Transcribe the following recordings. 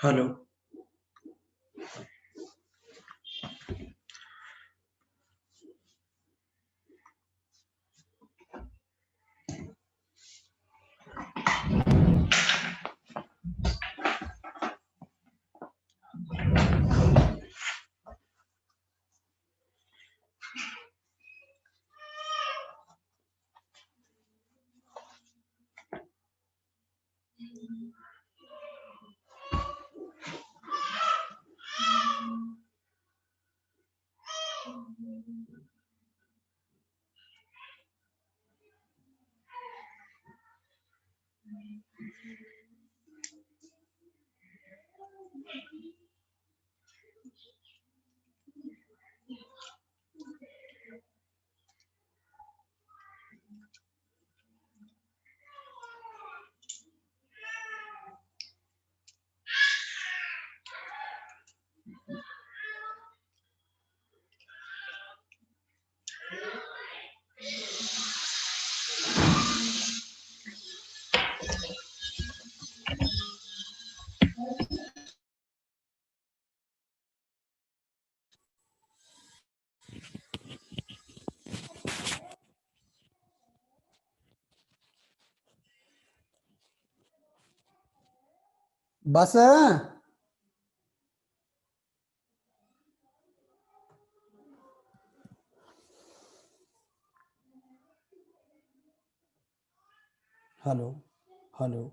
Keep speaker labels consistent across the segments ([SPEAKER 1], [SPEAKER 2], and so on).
[SPEAKER 1] Hello.
[SPEAKER 2] बस hello hello.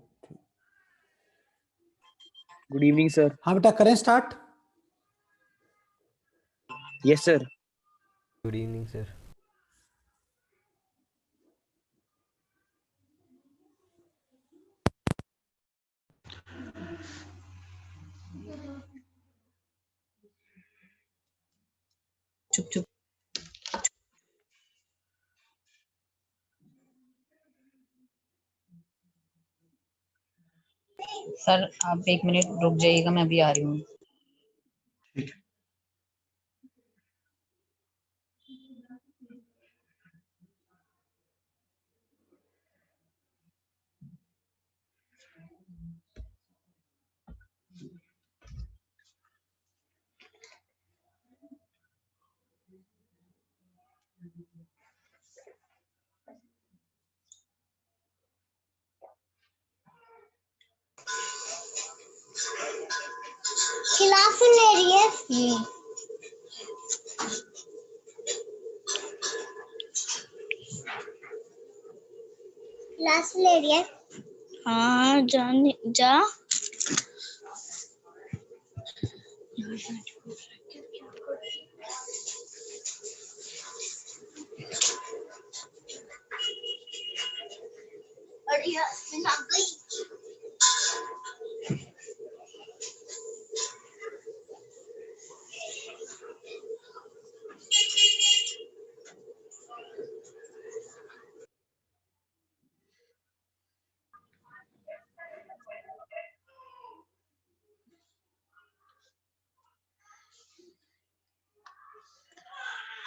[SPEAKER 3] Good evening sir.
[SPEAKER 2] हाँ बेटा, करें start.
[SPEAKER 3] Yes sir.
[SPEAKER 4] Good evening sir.
[SPEAKER 5] चुप चुप। सर आप 1 मिनट रुक जाइएगा, मैं अभी आ रही हूँ।
[SPEAKER 1] ठीक है।
[SPEAKER 6] क्लास ले रही है क्लास ले रही है। हाँ जाने जा। अरे यार आ गई।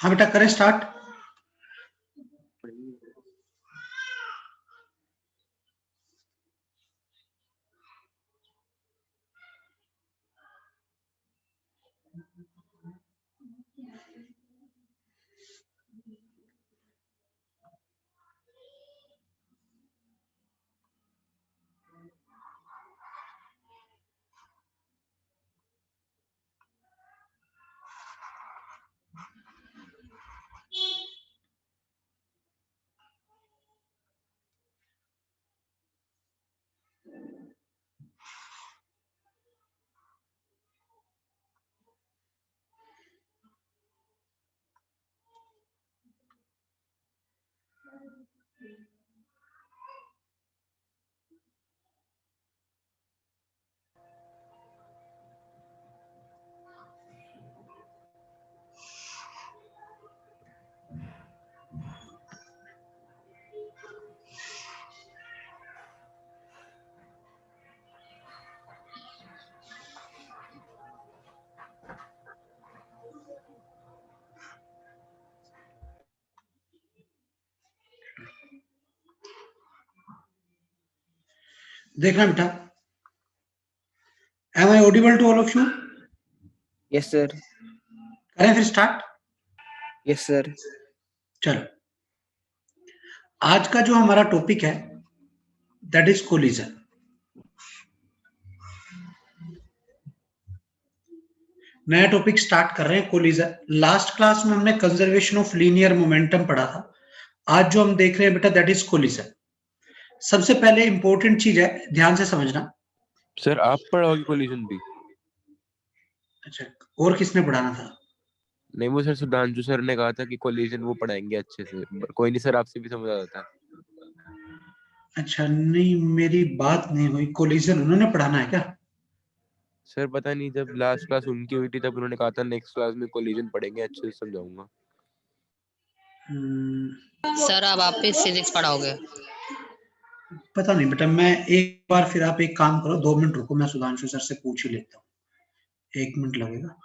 [SPEAKER 1] हाँ बेटा, करें स्टार्ट। देखना बेटा, Am I audible to all of you?
[SPEAKER 3] Yes, sir.
[SPEAKER 1] करें फिर स्टार्ट?
[SPEAKER 3] Yes, sir.
[SPEAKER 1] चलो, आज का जो हमारा टॉपिक है दैट इज कोलिजन। नया टॉपिक स्टार्ट कर रहे हैं, कोलिजन। लास्ट क्लास में हमने कंजर्वेशन ऑफ लीनियर मोमेंटम पढ़ा था। आज जो हम देख रहे हैं बेटा दैट इज कोलिजन। सबसे पहले इंपॉर्टेंट चीज है, ध्यान से समझना।
[SPEAKER 7] सर आप पढ़ाओगे कोलिजन भी?
[SPEAKER 1] अच्छा, और किसने पढ़ाना था?
[SPEAKER 7] नहीं, वो सर सुधांशु सर ने कहा था कि कोलिजन वो पढ़ाएंगे अच्छे से। कोई नहीं सर, आपसे भी समझ आ जाता है।
[SPEAKER 1] अच्छा, नहीं मेरी बात नहीं हुई। कोलिजन उन्होंने पढ़ाना है क्या?
[SPEAKER 7] सर पता नहीं, जब लास्ट क्लास उनकी हुई थी तब उन्होंने कहा था नेक्स्ट क्लास में कोलिजन पढ़ेंगे, अच्छे से समझाऊंगा।
[SPEAKER 5] सर अब आप पे फिजिक्स पढ़ाओगे?
[SPEAKER 1] पता नहीं बेटा, मैं एक बार, फिर आप एक काम करो, 2 मिनट रुको, मैं सुधांशु सर से पूछ ही लेता हूँ। 1 मिनट लगेगा।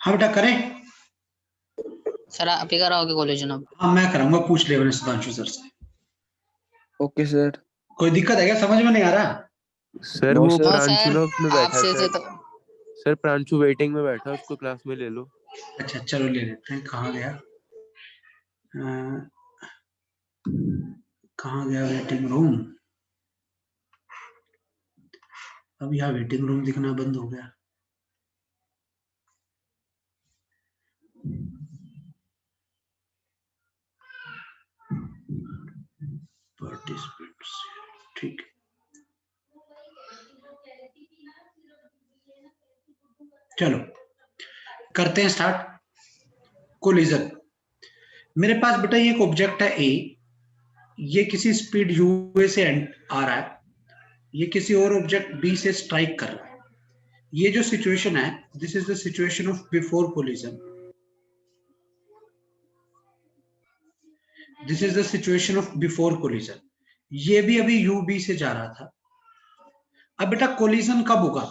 [SPEAKER 1] हाँ बेटा, करें?
[SPEAKER 5] सर आप ही कराओगे कोलिजन अब?
[SPEAKER 1] हाँ मैं कराऊंगा, पूछ ले मैंने सुधांशु सर से।
[SPEAKER 3] Okay, sir.
[SPEAKER 1] कोई दिक्कत है क्या? समझ में नहीं आ रहा?
[SPEAKER 7] सर
[SPEAKER 3] No,
[SPEAKER 7] वो
[SPEAKER 3] sir.
[SPEAKER 7] प्रांशु ना उसमें बैठा
[SPEAKER 5] आपसे
[SPEAKER 7] है
[SPEAKER 5] से
[SPEAKER 7] सर।
[SPEAKER 5] तो
[SPEAKER 7] सर प्रांशु वेटिंग में बैठा है, उसको क्लास में ले लो।
[SPEAKER 1] अच्छा चलो, ले लेते हैं। कहाँ गया? कहाँ गया वेटिंग रूम? अब यहाँ वेटिंग रूम दिखना बंद हो गया। पार्टिसिपेंट्स, ठीक है। चलो करते हैं स्टार्ट। कोलिजन। मेरे पास बेटा ये एक ऑब्जेक्ट है ए, ये किसी स्पीड यूए से आ रहा है, ये किसी और ऑब्जेक्ट बी से स्ट्राइक कर रहा है। ये जो सिचुएशन है, this is the situation of before collision. This is the situation of before collision. ये भी अभी यू बी से जा रहा था। अब बेटा कोलिजन कब होगा?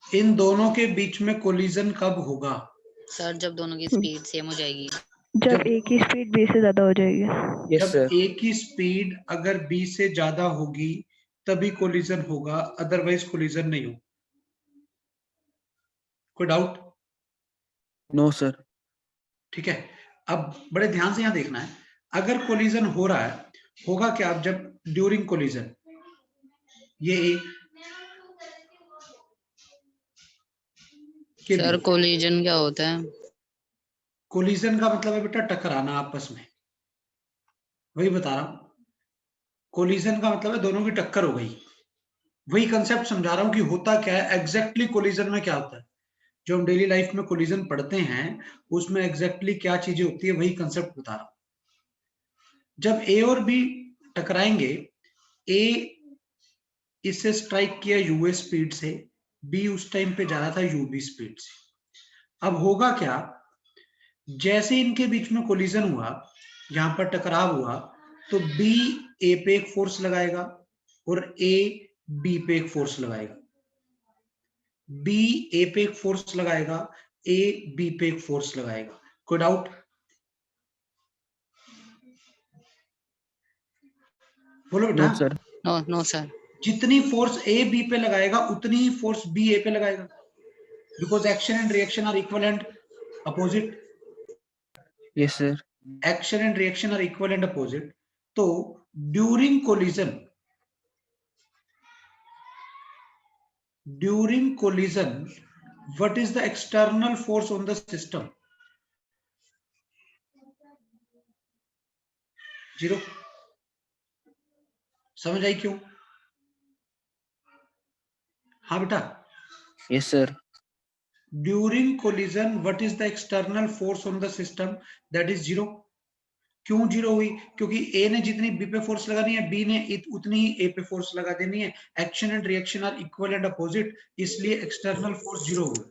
[SPEAKER 1] इन दोनों के बीच में कोलिजन कब होगा?
[SPEAKER 5] सर जब दोनों की स्पीड सेम हो जाएगी।
[SPEAKER 8] जब ए की स्पीड बी से ज्यादा हो जाएगी।
[SPEAKER 3] Yes,
[SPEAKER 1] जब
[SPEAKER 3] sir.
[SPEAKER 1] ए की स्पीड अगर बी से ज्यादा होगी तभी कोलिजन होगा, अदरवाइज कोलिजन नहीं होगा। कोई डाउट?
[SPEAKER 3] No, sir.
[SPEAKER 1] ठीक है। अब बड़े ध्यान से यहां देखना है, अगर कोलिजन हो रहा है, होगा क्या? अब जब ड्यूरिंग कोलिजन ये ए के
[SPEAKER 5] सर कोलिजन क्या होता है?
[SPEAKER 1] कोलिजन का मतलब है बेटा टकराना आपस में, वही बता रहा हूं। कोलिजन का मतलब है दोनों की टक्कर हो गई। वही कंसेप्ट समझा रहा हूं कि होता क्या है एग्जैक्टली कोलिजन में, क्या होता है। जो हम डेली लाइफ में कोलिजन पढ़ते हैं उसमें एग्जैक्टली क्या चीजें होती है, वही कंसेप्ट बता रहा हूं। जब ए और बी टकराएंगे, ए इससे स्ट्राइक किया यूए स्पीड से, बी उस टाइम पे जा रहा था यूबी स्पीड से। अब होगा क्या, जैसे इनके बीच में कोलिजन हुआ, यहां पर टकराव हुआ तो बी ए पे एक फोर्स लगाएगा और ए बी पे एक फोर्स लगाएगा, बी ए पे एक फोर्स लगाएगा, ए बी पे एक फोर्स लगाएगा। कोई डाउट? बोलो बेटा।
[SPEAKER 3] No sir.
[SPEAKER 5] No no sir.
[SPEAKER 1] जितनी फोर्स ए बी पे लगाएगा उतनी ही फोर्स बी ए पे लगाएगा, because action and reaction are equal and opposite.
[SPEAKER 3] Yes sir.
[SPEAKER 1] Action and reaction are equal and opposite. तो during collision, what is the external force on the system? 0। समझ आई क्यों? हाँ बेटा।
[SPEAKER 3] Yes sir.
[SPEAKER 1] During collision what is the external force on the system? That is 0। क्यों 0 हुई? क्योंकि ए ने जितनी बी पे फोर्स लगानी है, बी ने उतनी ही ए पे फोर्स लगा देनी है। Action and reaction are equal and opposite, इसलिए एक्सटर्नल फोर्स 0 हुई।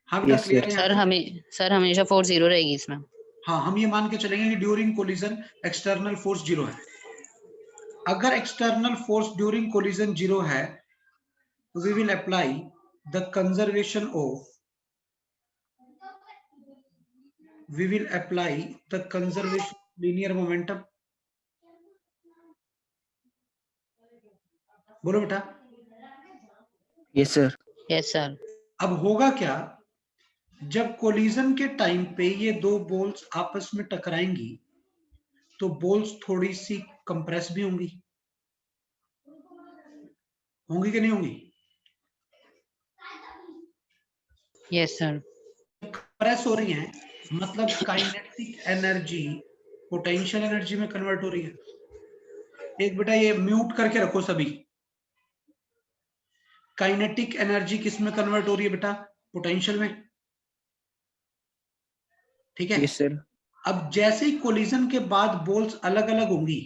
[SPEAKER 1] हाँ बेटा,
[SPEAKER 3] Yes,
[SPEAKER 1] क्लियर
[SPEAKER 3] sir.
[SPEAKER 1] है?
[SPEAKER 5] सर हमेशा फोर्स 0 रहेगी इसमें।
[SPEAKER 1] हाँ, हम ये मान के चलेंगे कि ड्यूरिंग कोलिजन एक्सटर्नल फोर्स 0 है। अगर एक्सटर्नल फोर्स ड्यूरिंग कोलिजन 0 है तो we will apply the conservation of linear momentum. बोलो बेटा।
[SPEAKER 3] Yes, sir.
[SPEAKER 5] Yes sir.
[SPEAKER 1] अब होगा क्या, जब कोलिजन के टाइम पे ये दो बोल्स आपस में टकराएंगी तो बोल्स थोड़ी सी कंप्रेस भी होंगी कि नहीं होंगी?
[SPEAKER 5] Yes sir.
[SPEAKER 1] कंप्रेस हो रही हैं मतलब काइनेटिक एनर्जी पोटेंशियल एनर्जी में कन्वर्ट हो रही है। एक बेटा ये म्यूट करके रखो सभी। काइनेटिक एनर्जी किस में कन्वर्ट हो रही है बेटा? पोटेंशियल में। ठीक है।
[SPEAKER 3] Yes, sir.
[SPEAKER 1] अब जैसे ही कोलिजन के बाद बोल्स अलग अलग होंगी,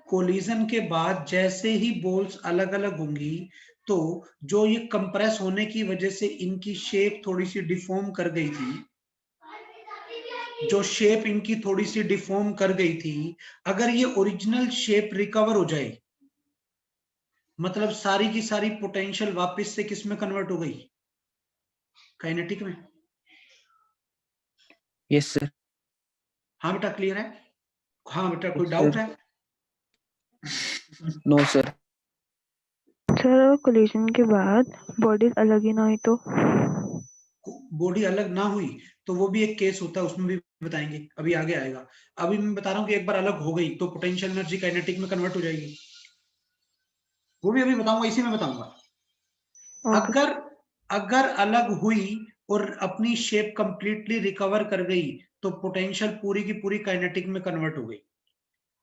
[SPEAKER 1] कोलिजन के बाद जैसे ही बोल्स अलग अलग होंगी तो जो ये कंप्रेस होने की वजह से इनकी शेप थोड़ी सी डिफॉर्म कर गई थी, जो शेप इनकी थोड़ी सी डिफॉर्म कर गई थी, अगर ये ओरिजिनल शेप रिकवर हो जाए, मतलब सारी की सारी पोटेंशियल वापस से किस में कन्वर्ट हो गई? काइनेटिक में।
[SPEAKER 3] Yes, sir.
[SPEAKER 1] हाँ बेटा, क्लियर है? हाँ बेटा, कोई
[SPEAKER 3] Yes,
[SPEAKER 1] डाउट
[SPEAKER 3] sir.
[SPEAKER 1] है?
[SPEAKER 3] No, sir.
[SPEAKER 8] सर कोलिजन के बाद बॉडीज अलग ही ना हुई तो?
[SPEAKER 1] बॉडी अलग ना हुई तो वो भी एक केस होता है, उसमें भी बताएंगे, अभी आगे आएगा। अभी मैं बता रहा हूँ कि एक बार अलग हो गई तो पोटेंशियल एनर्जी काइनेटिक में कन्वर्ट हो जाएगी, वो भी अभी बताऊंगा, इसी में बताऊंगा।
[SPEAKER 8] Okay.
[SPEAKER 1] अगर अलग हुई और अपनी शेप कंप्लीटली रिकवर कर गई तो पोटेंशियल पूरी की पूरी काइनेटिक में कन्वर्ट हो गई।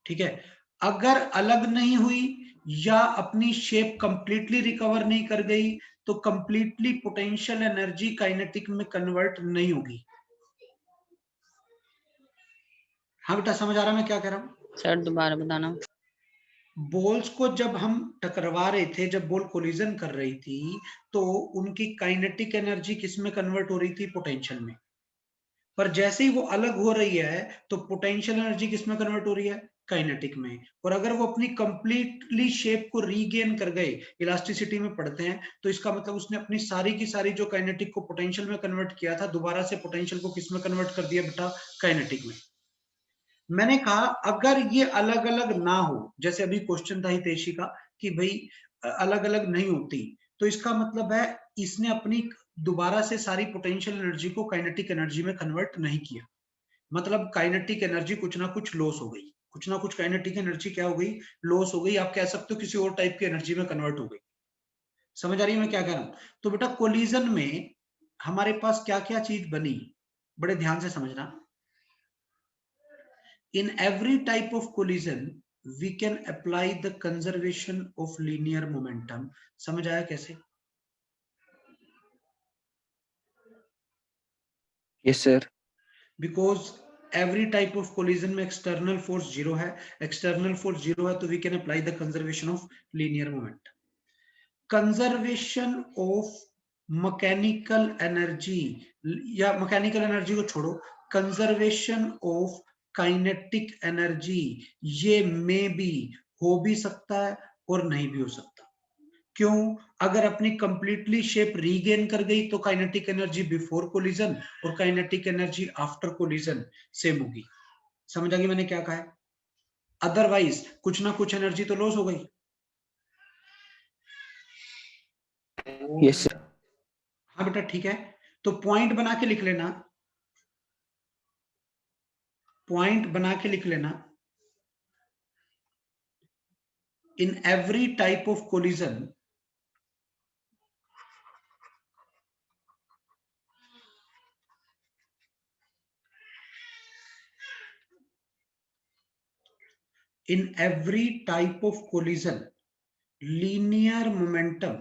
[SPEAKER 1] ठीक है। अगर अलग नहीं हुई या अपनी शेप कंप्लीटली रिकवर नहीं कर गई तो कंप्लीटली पोटेंशियल एनर्जी काइनेटिक में कन्वर्ट नहीं होगी। हाँ बेटा, समझ आ रहा मैं क्या कह रहा हूं?
[SPEAKER 5] सर दोबारा बताना।
[SPEAKER 1] बोल्स को जब हम टकरवा रहे थे, जब बॉल कोलिजन कर रही थी तो उनकी काइनेटिक एनर्जी किस में कन्वर्ट हो रही थी? पोटेंशियल में। पर जैसे ही वो अलग हो रही है तो पोटेंशियल एनर्जी किस में कन्वर्ट हो रही है? काइनेटिक में। और अगर वो अपनी कंप्लीटली शेप को रीगेन कर गए, इलास्टिसिटी में पढ़ते हैं, तो इसका मतलब उसने अपनी सारी की सारी जो काइनेटिक को पोटेंशियल में कन्वर्ट किया था, दोबारा से पोटेंशियल को किस में कन्वर्ट कर दिया बेटा? काइनेटिक में। मैंने कहा अगर ये अलग अलग ना हो, जैसे अभी क्वेश्चन था हितेशी का कि भाई अलग अलग नहीं होती, तो इसका मतलब है इसने अपनी दोबारा से सारी पोटेंशियल एनर्जी को काइनेटिक एनर्जी में कन्वर्ट नहीं किया, मतलब काइनेटिक एनर्जी कुछ ना कुछ लॉस हो गई, कुछ ना कुछ काइनेटिक एनर्जी क्या हो गई? लॉस हो गई। आप कह सकते हो किसी और टाइप की एनर्जी में कन्वर्ट हो गई। समझ आ रही है मैं क्या कह रहा हूं? तो बेटा कोलिजन में हमारे पास क्या क्या चीज बनी, बड़े ध्यान से समझना। In every type of collision, we can apply the conservation of linear momentum. समझ आया कैसे?
[SPEAKER 3] Yes, sir.
[SPEAKER 1] Because every type of collision में external force 0 है, external force 0 है, तो we can apply the conservation of linear momentum. Conservation of mechanical energy, या mechanical energy को छोड़ो, कंजर्वेशन ऑफ काइनेटिक एनर्जी, ये में भी हो भी सकता है और नहीं भी हो सकता। क्यों? अगर अपनी कंप्लीटली शेप रीगेन कर गई तो काइनेटिक एनर्जी बिफोर कोलिजन और kinetic energy after collision same होगी। समझ आ गई मैंने क्या कहा है? अदरवाइज कुछ ना कुछ एनर्जी तो लॉस हो गई।
[SPEAKER 3] Yes, sir.
[SPEAKER 1] हाँ बेटा ठीक है, तो पॉइंट बना के लिख लेना, पॉइंट बना के लिख लेना। इन every type of collision, in every type of collision, linear momentum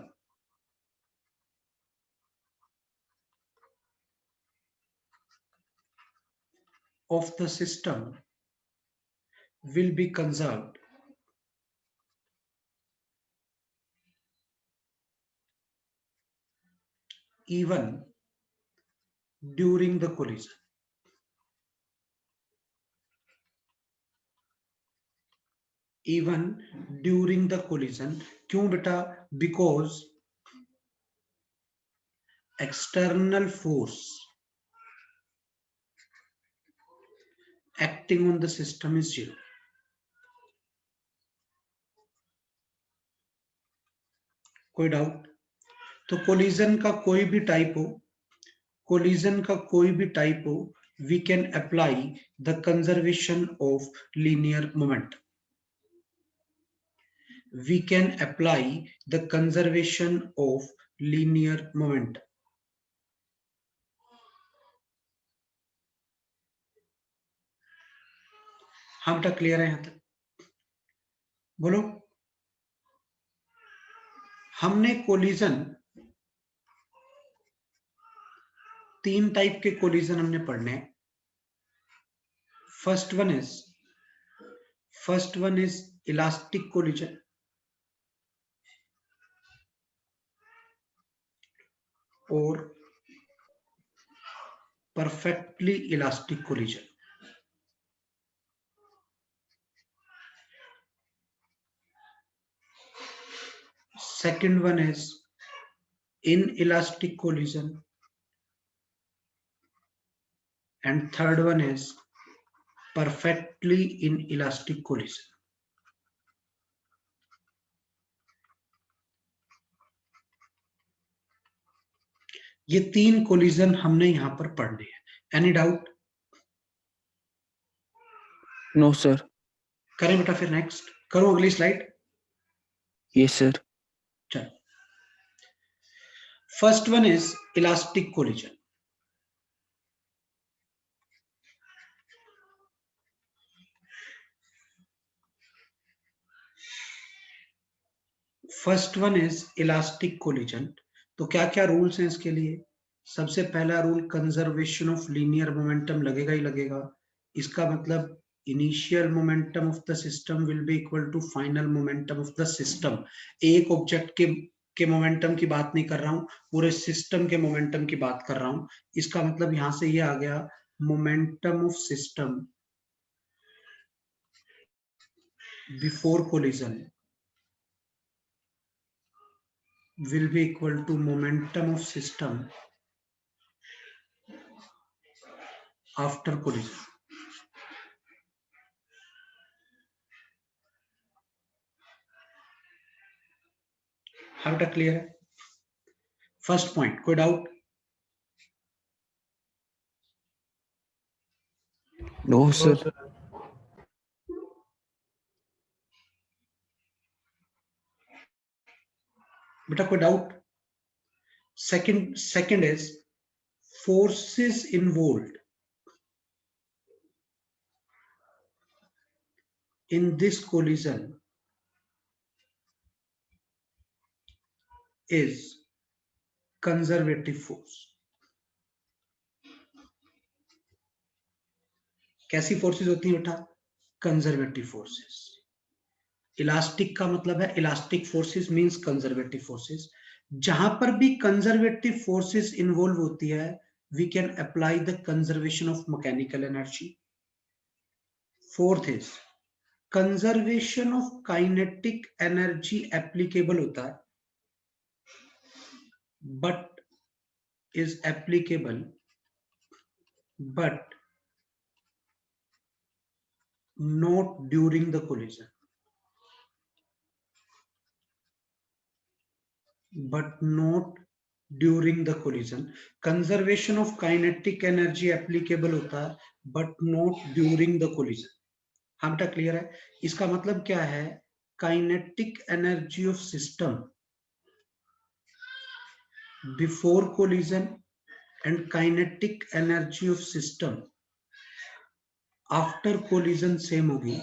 [SPEAKER 1] of the system will be conserved even during the collision. Even during the collision. क्यों बेटा? Because external force acting on the system is zero. कोई doubt? तो collision का कोई भी type हो, collision का कोई भी टाइप हो, we can apply the conservation of linear momentum. We can apply the conservation of linear momentum. हम तक क्लियर है? यहां तक बोलो। हमने कोलिजन, तीन टाइप के कोलिजन हमने पढ़ने हैं। First one is elastic collision, और perfectly elastic collision. Second one is inelastic collision, and third one is perfectly inelastic collision. ये तीन कोलिजन हमने यहां पर पढ़ने हैं। Any doubt?
[SPEAKER 3] No, sir.
[SPEAKER 1] करें बेटा फिर नेक्स्ट, करो अगली स्लाइड।
[SPEAKER 3] Yes, sir.
[SPEAKER 1] चलो, first one is elastic collision. First one is elastic collision. तो क्या क्या रूल्स हैं इसके लिए? सबसे पहला rule, conservation of linear momentum लगेगा ही लगेगा। इसका मतलब initial momentum of the system will be equal to final momentum of the system. एक ऑब्जेक्ट के मोमेंटम की बात नहीं कर रहा हूं, पूरे सिस्टम के मोमेंटम की बात कर रहा हूं। इसका मतलब यहां से ये आ गया, momentum of system before collision will be equal to momentum of system after collision. How to clear है? फर्स्ट पॉइंट, कोई डाउट?
[SPEAKER 3] No, sir.
[SPEAKER 1] बेटा कोई doubt? Second is forces involved in this collision is conservative force. कैसी forces होती है बेटा? Conservative forces. Elastic का मतलब है, elastic forces means conservative forces. जहां पर भी कंजर्वेटिव फोर्सेस इन्वॉल्व होती है, we can apply the conservation of mechanical energy. Fourth is conservation of kinetic energy applicable होता है, but is applicable but not during the collision. But not during the collision. Conservation of kinetic energy applicable होता है, but not during the collision. हाँ बेटा clear है? इसका मतलब क्या है? Kinetic energy of system before collision and kinetic energy of system after collision same होगी,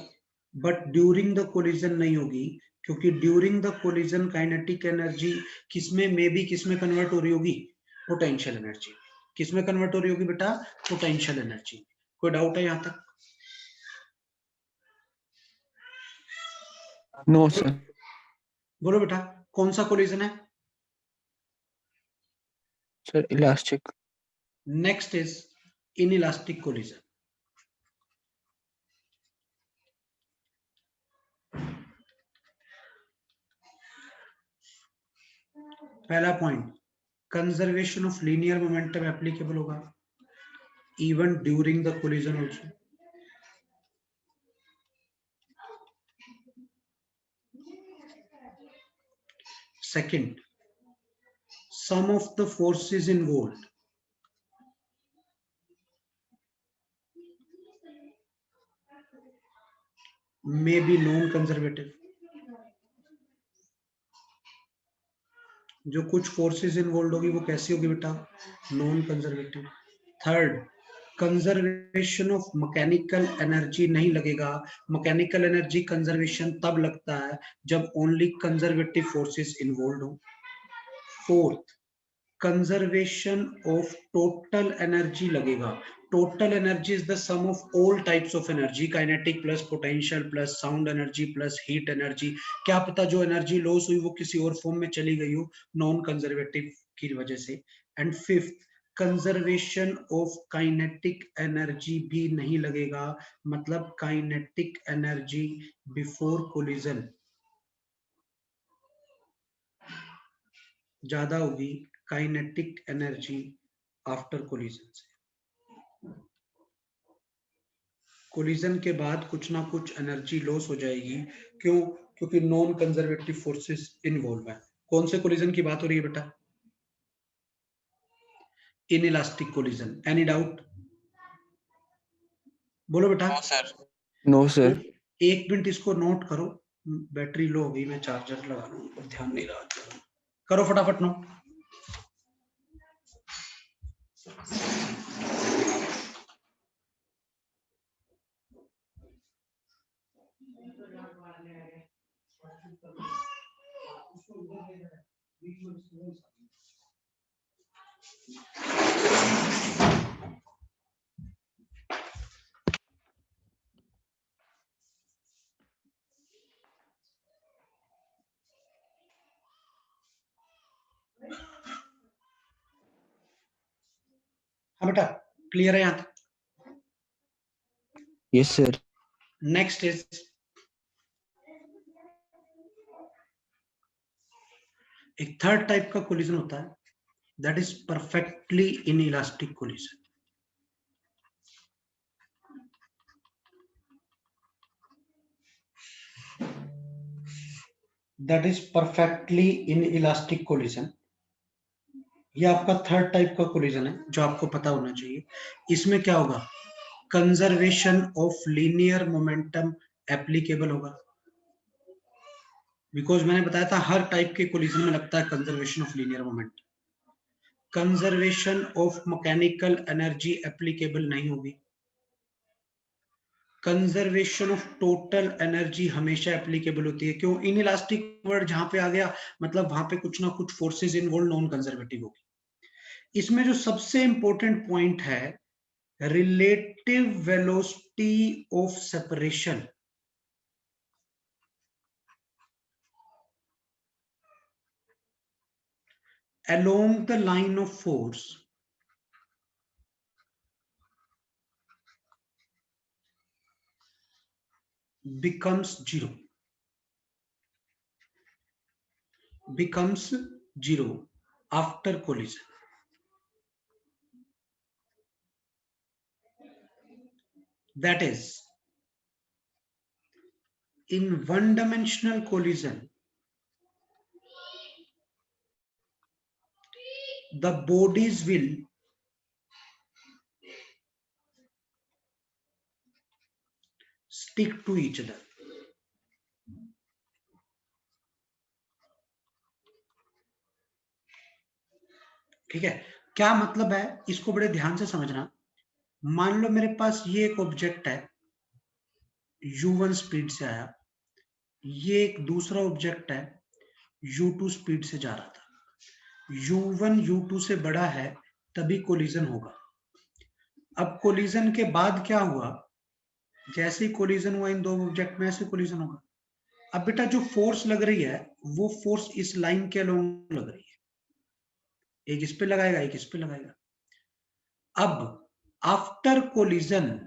[SPEAKER 1] बट ड्यूरिंग द कोलिजन नहीं होगी, क्योंकि during the collision kinetic energy किसमें कन्वर्ट हो रही होगी? Potential energy. किसमें कन्वर्ट हो रही होगी बेटा? Potential energy. कोई डाउट है यहां तक?
[SPEAKER 3] No sir.
[SPEAKER 1] बोलो बेटा, कौन सा कोलिजन है?
[SPEAKER 3] Sir elastic.
[SPEAKER 1] Next is inelastic collision. पहला point, conservation of linear momentum applicable होगा even during the collision also. Second, some of the forces involved may be non-conservative. जो कुछ फोर्सेस इन्वॉल्व होगी वो कैसी होगी बेटा? Non conservative. Third, conservation of mechanical energy नहीं लगेगा. मैकेनिकल एनर्जी कंजर्वेशन तब लगता है जब ओनली कंजर्वेटिव फोर्सेस इन्वॉल्व हो. Fourth, conservation of total energy लगेगा. Total energy is the sum of all types of energy, kinetic plus potential plus sound energy plus heat energy. क्या पता जो energy loss हुई वो किसी और फॉर्म में चली गई हो नॉन कंजर्वेटिव की वजह से. And fifth, conservation of kinetic energy भी नहीं लगेगा, मतलब काइनेटिक एनर्जी बिफोर कोलिजन ज्यादा होगी काइनेटिक एनर्जी आफ्टर कोलिजन से. कोलिजन के बाद कुछ ना कुछ एनर्जी लॉस हो जाएगी. क्यों? क्योंकि नॉन कंजर्वेटिव फोर्सेस इन्वॉल्व है. कौन से कोलिजन की बात हो रही है बेटा? Inelastic collision. Any doubt? बोलो बेटा.
[SPEAKER 3] No sir. No sir.
[SPEAKER 1] एक मिनट इसको नोट करो. बैटरी लो हो गई, मैं चार्जर लगा लूं, पर ध्यान नहीं रहा. करो फटाफट नोट. हाँ बेटा क्लियर है यहाँ तक?
[SPEAKER 3] Yes sir.
[SPEAKER 1] नेक्स्ट इज एक थर्ड टाइप का कोलिजन होता है, that is perfectly inelastic collision. That is perfectly inelastic collision. ये आपका थर्ड टाइप का कोलिजन है जो आपको पता होना चाहिए. इसमें क्या होगा? Conservation of linear momentum applicable होगा, बिकॉज मैंने बताया था हर टाइप के कोलिजन में लगता है conservation of linear momentum. Conservation of mechanical energy applicable नहीं होगी. कंजर्वेशन ऑफ टोटल एनर्जी हमेशा एप्लीकेबल होती है. क्यों? इनइलास्टिक वर्ड जहां पे आ गया मतलब वहां पे कुछ ना कुछ फोर्सेस इन्वॉल्व नॉन कंजर्वेटिव होगी. इसमें जो सबसे इंपॉर्टेंट पॉइंट है, relative velocity of separation. along the line of force becomes zero after collision. That is, in one-dimensional collision, the bodies will stick to each other. ठीक है, क्या मतलब है इसको बड़े ध्यान से समझना। मान लो मेरे पास ये एक ऑब्जेक्ट है, u1 स्पीड से आया, ये एक दूसरा ऑब्जेक्ट है, u2 स्पीड से जा रहा था। u1 u2 से बड़ा है तभी कोलिजन होगा। अब कोलिजन के बाद क्या हुआ, जैसे ही कोलिजन हुआ इन दो ऑब्जेक्ट में, ऐसे कोलिजन होगा। अब बेटा जो फोर्स लग रही है वो फोर्स इस लाइन के अलोंग लग रही है, एक इस पे लगाएगा, एक इस पे लगाएगा। अब after collision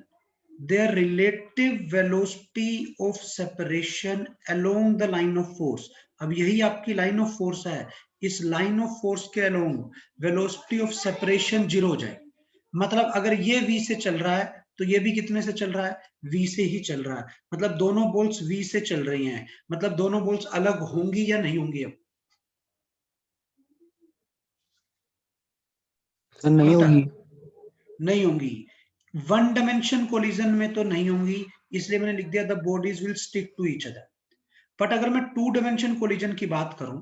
[SPEAKER 1] their relative velocity of separation along the line of force, अब यही आपकी लाइन ऑफ फोर्स है, इस लाइन ऑफ फोर्स के along velocity of separation zero हो जाए। मतलब अगर ये v से चल रहा है तो ये भी कितने से चल रहा है, v से ही चल रहा है। मतलब दोनों बोल्ट्स v से चल रही हैं, मतलब दोनों बोल्ट्स अलग होंगी या नहीं होंगी? अब
[SPEAKER 3] सर नहीं होगी।
[SPEAKER 1] नहीं होंगी। वन डायमेंशन कोलिजन में तो नहीं होंगी, इसलिए मैंने लिख दिया the bodies will stick to each other. But अगर मैं टू डायमेंशन कोलिजन की बात करूं,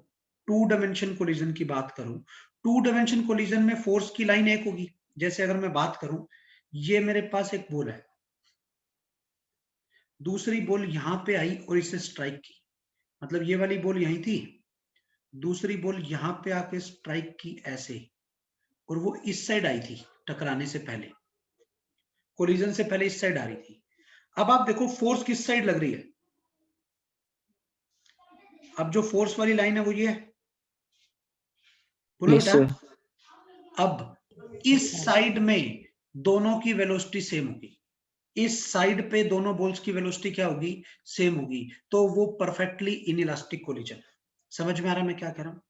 [SPEAKER 1] टू डायमेंशन कोलिजन की बात करूं, टू डायमेंशन कोलिजन में फोर्स की लाइन एक होगी। जैसे अगर मैं बात करूं, ये मेरे पास एक बॉल है, दूसरी बॉल यहां पे आई और इसे स्ट्राइक की, मतलब ये वाली बॉल यहीं थी, दूसरी बॉल यहां पे आके स्ट्राइक की ऐसे, और वो इस साइड आई थी टकराने से पहले, कोलिजन से पहले इस साइड आ रही थी। अब आप देखो फोर्स किस साइड लग रही है। अब जो फोर्स वाली लाइन है वो ये है, बोलो
[SPEAKER 3] यस
[SPEAKER 1] बेटा।
[SPEAKER 3] सर।
[SPEAKER 1] अब इस साइड में दोनों की वेलोसिटी सेम होगी, इस साइड पे दोनों बॉल्स की वेलोसिटी क्या होगी, सेम होगी, तो वो परफेक्टली इनइलास्टिक कोलिजन। समझ में आ रहा मैं क्या कह रहा हूं?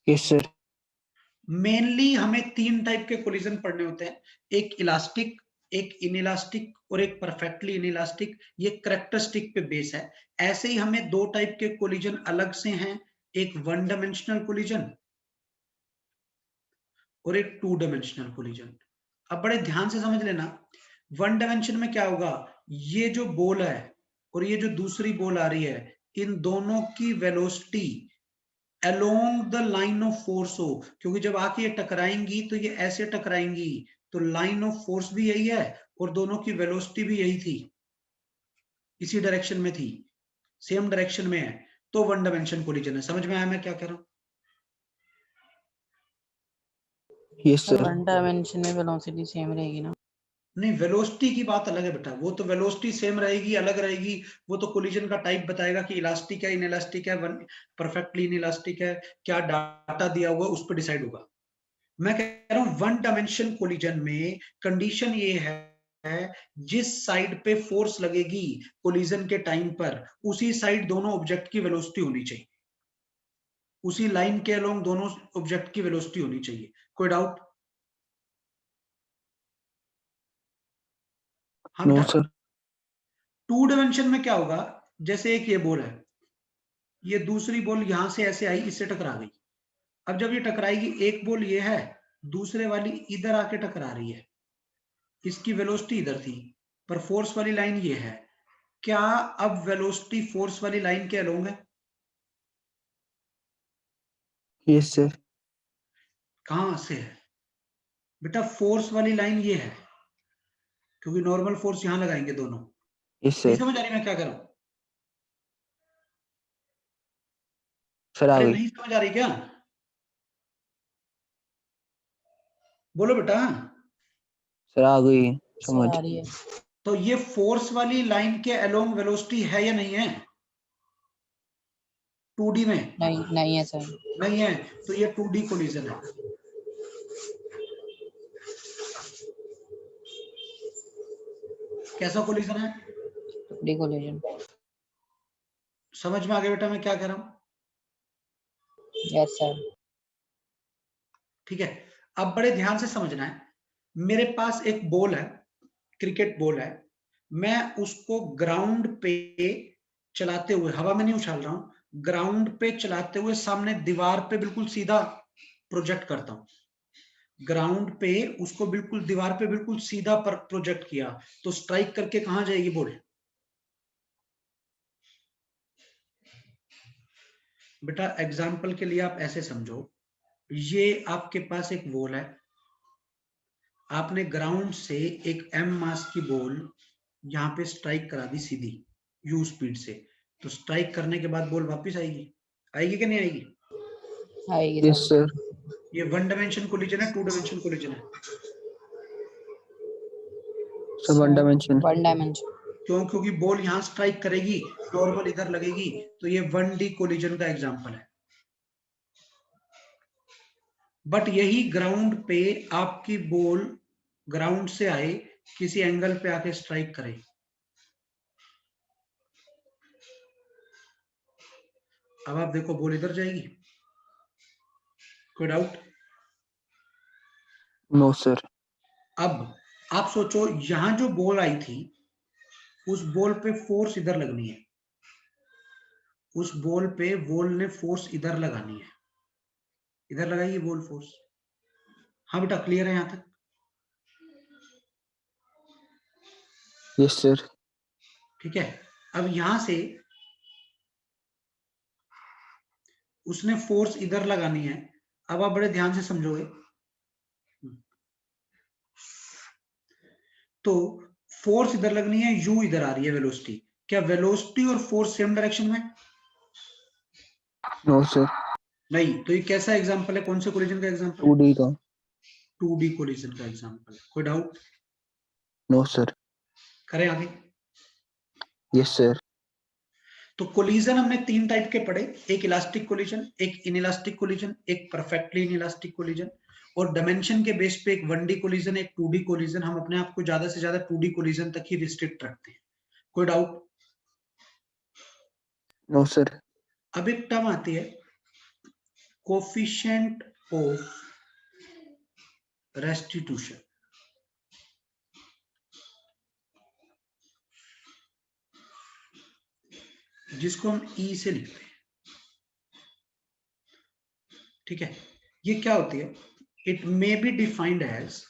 [SPEAKER 3] Yes sir.
[SPEAKER 1] मेनली हमें तीन टाइप के कोलिजन पढ़ने होते हैं, एक इलास्टिक, एक इनइलास्टिक और एक परफेक्टली इनइलास्टिक। ये कैरेक्टरिस्टिक पे बेस है। ऐसे ही हमें दो टाइप के कोलिजन अलग से हैं, एक वन डायमेंशनल कोलिजन और एक टू डायमेंशनल कोलिजन। अब बड़े ध्यान से समझ लेना, वन डायमेंशन में क्या होगा, ये जो बॉल है और ये जो दूसरी बॉल आ रही है, इन दोनों की velocity along the line of force हो, क्योंकि जब आके ये टकराएंगी तो ये ऐसे टकराएंगी, तो लाइन ऑफ फोर्स भी यही है और दोनों की वेलोसिटी भी यही थी, इसी डायरेक्शन में थी, सेम डायरेक्शन में है, तो वन डायमेंशन कोलिजन है। समझ में आया मैं क्या कह रहा हूं?
[SPEAKER 3] Yes sir.
[SPEAKER 5] वन डायमेंशन में वेलोसिटी सेम रहेगी ना?
[SPEAKER 1] नहीं, वेलोसिटी की बात अलग है बेटा, वो तो वेलोसिटी सेम रहेगी, अलग रहेगी, वो तो कोलिजन का टाइप बताएगा कि इलास्टिक है, इनइलास्टिक है, परफेक्टली इनइलास्टिक है, क्या डाटा दिया हुआ उस पर डिसाइड होगा। मैं कह रहा हूं वन डायमेंशन कोलिजन में कंडीशन ये है, जिस साइड पे फोर्स लगेगी कोलिजन के टाइम पर, उसी साइड दोनों ऑब्जेक्ट की वेलोसिटी होनी चाहिए, उसी लाइन के अलोंग दोनों ऑब्जेक्ट की वेलोसिटी होनी चाहिए। कोई डाउट? हाँ
[SPEAKER 3] नो
[SPEAKER 1] बेटा।
[SPEAKER 3] सर।
[SPEAKER 1] टू डायमेंशन में क्या होगा, जैसे एक ये बॉल है, ये दूसरी बॉल यहां से ऐसे आई, इससे टकरा गई। अब जब ये टकराएगी, एक बॉल ये है, दूसरे वाली इधर आके टकरा रही है, इसकी वेलोसिटी इधर थी, पर फोर्स वाली लाइन ये है। क्या अब वेलोसिटी फोर्स वाली लाइन के अलोंग है?
[SPEAKER 3] Yes sir.
[SPEAKER 1] कहां से है बेटा? फोर्स वाली लाइन ये है, क्योंकि नॉर्मल फोर्स यहां लगाएंगे दोनों।
[SPEAKER 3] यस
[SPEAKER 1] नहीं
[SPEAKER 3] सर।
[SPEAKER 1] समझ आ रही मैं क्या कर रहा हूं?
[SPEAKER 3] सर आ
[SPEAKER 1] अरे
[SPEAKER 3] गई।
[SPEAKER 1] नहीं समझ आ रही क्या? बोलो बेटा।
[SPEAKER 3] सर आ गई समझ।
[SPEAKER 5] सर आ रही है।
[SPEAKER 1] तो ये फोर्स वाली लाइन के अलोंग वेलोसिटी है या नहीं है? 2D में
[SPEAKER 5] नहीं नहीं है सर।
[SPEAKER 1] नहीं है, तो ये 2D कोलिजन है। कैसा कोलिजन है?
[SPEAKER 5] D collision.
[SPEAKER 1] समझ में आ गया बेटा मैं क्या कह रहा हूं?
[SPEAKER 5] Yes sir.
[SPEAKER 1] ठीक है, अब बड़े ध्यान से समझना है। मेरे पास एक बॉल है, क्रिकेट बॉल है, मैं उसको ग्राउंड पे चलाते हुए, हवा में नहीं उछाल रहा हूं, ग्राउंड पे चलाते हुए सामने दीवार पे बिल्कुल सीधा प्रोजेक्ट करता हूं। ग्राउंड पे उसको बिल्कुल दीवार पे बिल्कुल सीधा पर प्रोजेक्ट किया, तो स्ट्राइक करके कहां जाएगी बॉल? बेटा एग्जाम्पल के लिए आप ऐसे समझो, ये आपके पास एक बॉल है, आपने ग्राउंड से एक m मास की बॉल यहाँ पे स्ट्राइक करा दी सीधी u स्पीड से, तो स्ट्राइक करने के बाद बॉल वापस आएगी, आएगी कि नहीं आएगी?
[SPEAKER 5] आएगी
[SPEAKER 3] यस
[SPEAKER 5] सर।
[SPEAKER 3] सर।
[SPEAKER 1] ये 1 डायमेंशन कोलिजन है, 2 डायमेंशन कोलिजन है?
[SPEAKER 3] Sir 1 dimension.
[SPEAKER 5] 1 डायमेंशन।
[SPEAKER 1] क्यों? क्योंकि बॉल यहाँ स्ट्राइक करेगी, नॉर्मल इधर लगेगी, तो ये 1D कोलिजन का एग्जांपल है। बट यही ग्राउंड पे आपकी बॉल ग्राउंड से आए, किसी एंगल पे आके स्ट्राइक करे, अब आप देखो बॉल इधर जाएगी? कोई डाउट?
[SPEAKER 3] No sir.
[SPEAKER 1] अब आप सोचो, यहां जो बॉल आई थी उस बॉल पे फोर्स इधर लगनी है, उस बॉल पे बॉल ने फोर्स इधर लगानी है, इधर लगाइए बॉल फोर्स। हाँ बेटा क्लियर है यहां तक?
[SPEAKER 3] Yes sir.
[SPEAKER 1] ठीक है, अब यहां से उसने फोर्स इधर लगानी है। अब आप बड़े ध्यान से समझोगे, तो फोर्स इधर लगनी है, u इधर आ रही है वेलोसिटी, क्या वेलोसिटी और फोर्स सेम डायरेक्शन में?
[SPEAKER 3] No sir.
[SPEAKER 1] नहीं, तो ये कैसा एग्जांपल है, कौन से कोलिजन का एग्जांपल?
[SPEAKER 3] 2D का।
[SPEAKER 1] 2D कोलिजन का एग्जांपल है। कोई डाउट?
[SPEAKER 3] No sir.
[SPEAKER 1] करें आगे?
[SPEAKER 3] Yes sir.
[SPEAKER 1] तो कोलिजन हमने 3 टाइप के पढ़े, एक इलास्टिक कोलिजन, एक इनइलास्टिक कोलिजन, एक परफेक्टली इनइलास्टिक कोलिजन, और डायमेंशन के बेस पे एक 1D कोलिजन, एक 2D कोलिजन। हम अपने आप को ज्यादा से ज्यादा 2D कोलिजन तक ही रिस्ट्रिक्ट रखते हैं। कोई डाउट?
[SPEAKER 3] No sir.
[SPEAKER 1] अब एक टर्म आती है कोफिशिएंट ऑफ रेस्टिट्यूशन। जिसको हम ई से लिखते हैं, ठीक है? ये क्या होती है? It may be defined as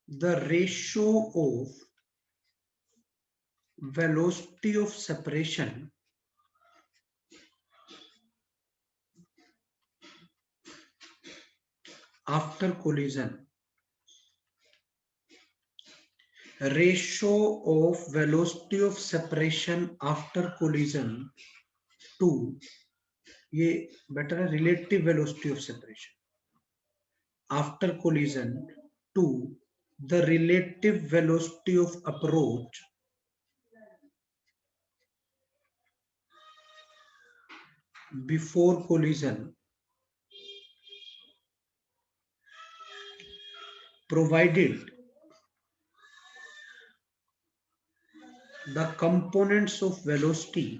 [SPEAKER 1] the ratio of velocity of separation after collision, ratio of velocity of separation after collision to, ये बेटर है, relative velocity of separation after collision to the relative velocity of approach before collision, provided the components of velocity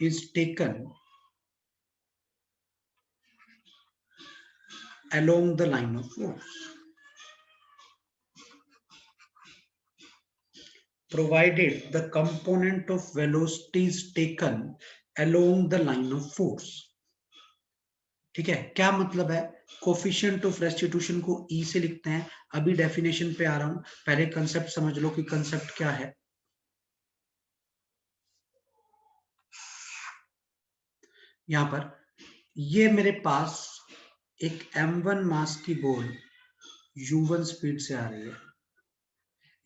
[SPEAKER 1] is taken along the line of force, provided the component of velocity is taken along the line of force। ठीक है, क्या मतलब है? Coefficient of restitution को ई से लिखते हैं। अभी डेफिनेशन पे आ रहा हूं, पहले कंसेप्ट समझ लो कि कंसेप्ट क्या है। यहां पर ये मेरे पास एक m1 मास की बॉल u1 स्पीड से आ रही है,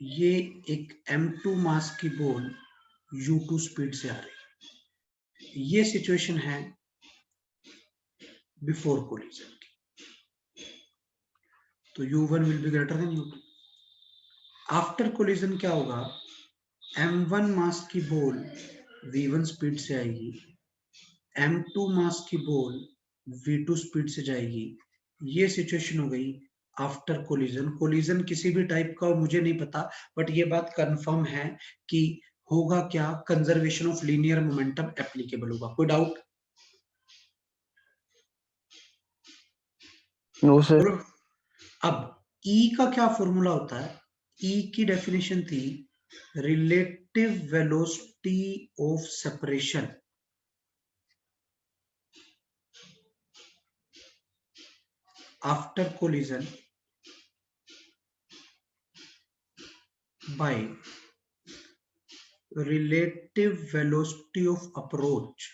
[SPEAKER 1] ये एक m2 मास की बॉल u2 स्पीड से आ रही है। ये सिचुएशन है बिफोर कोलिजन की। तो u1 will be greater than u2। After collision क्या होगा, m1 मास की बॉल v1 स्पीड से आएगी, m2 मास की बॉल v2 स्पीड से जाएगी। ये सिचुएशन हो गई आफ्टर कोलिजन। कोलिजन किसी भी टाइप का मुझे नहीं पता, बट ये बात कंफर्म है कि होगा क्या, conservation of linear momentum applicable होगा। कोई डाउट?
[SPEAKER 3] No sir.
[SPEAKER 1] अब E का क्या फॉर्मूला होता है? E की डेफिनेशन थी relative velocity of separation. After collision by relative velocity of approach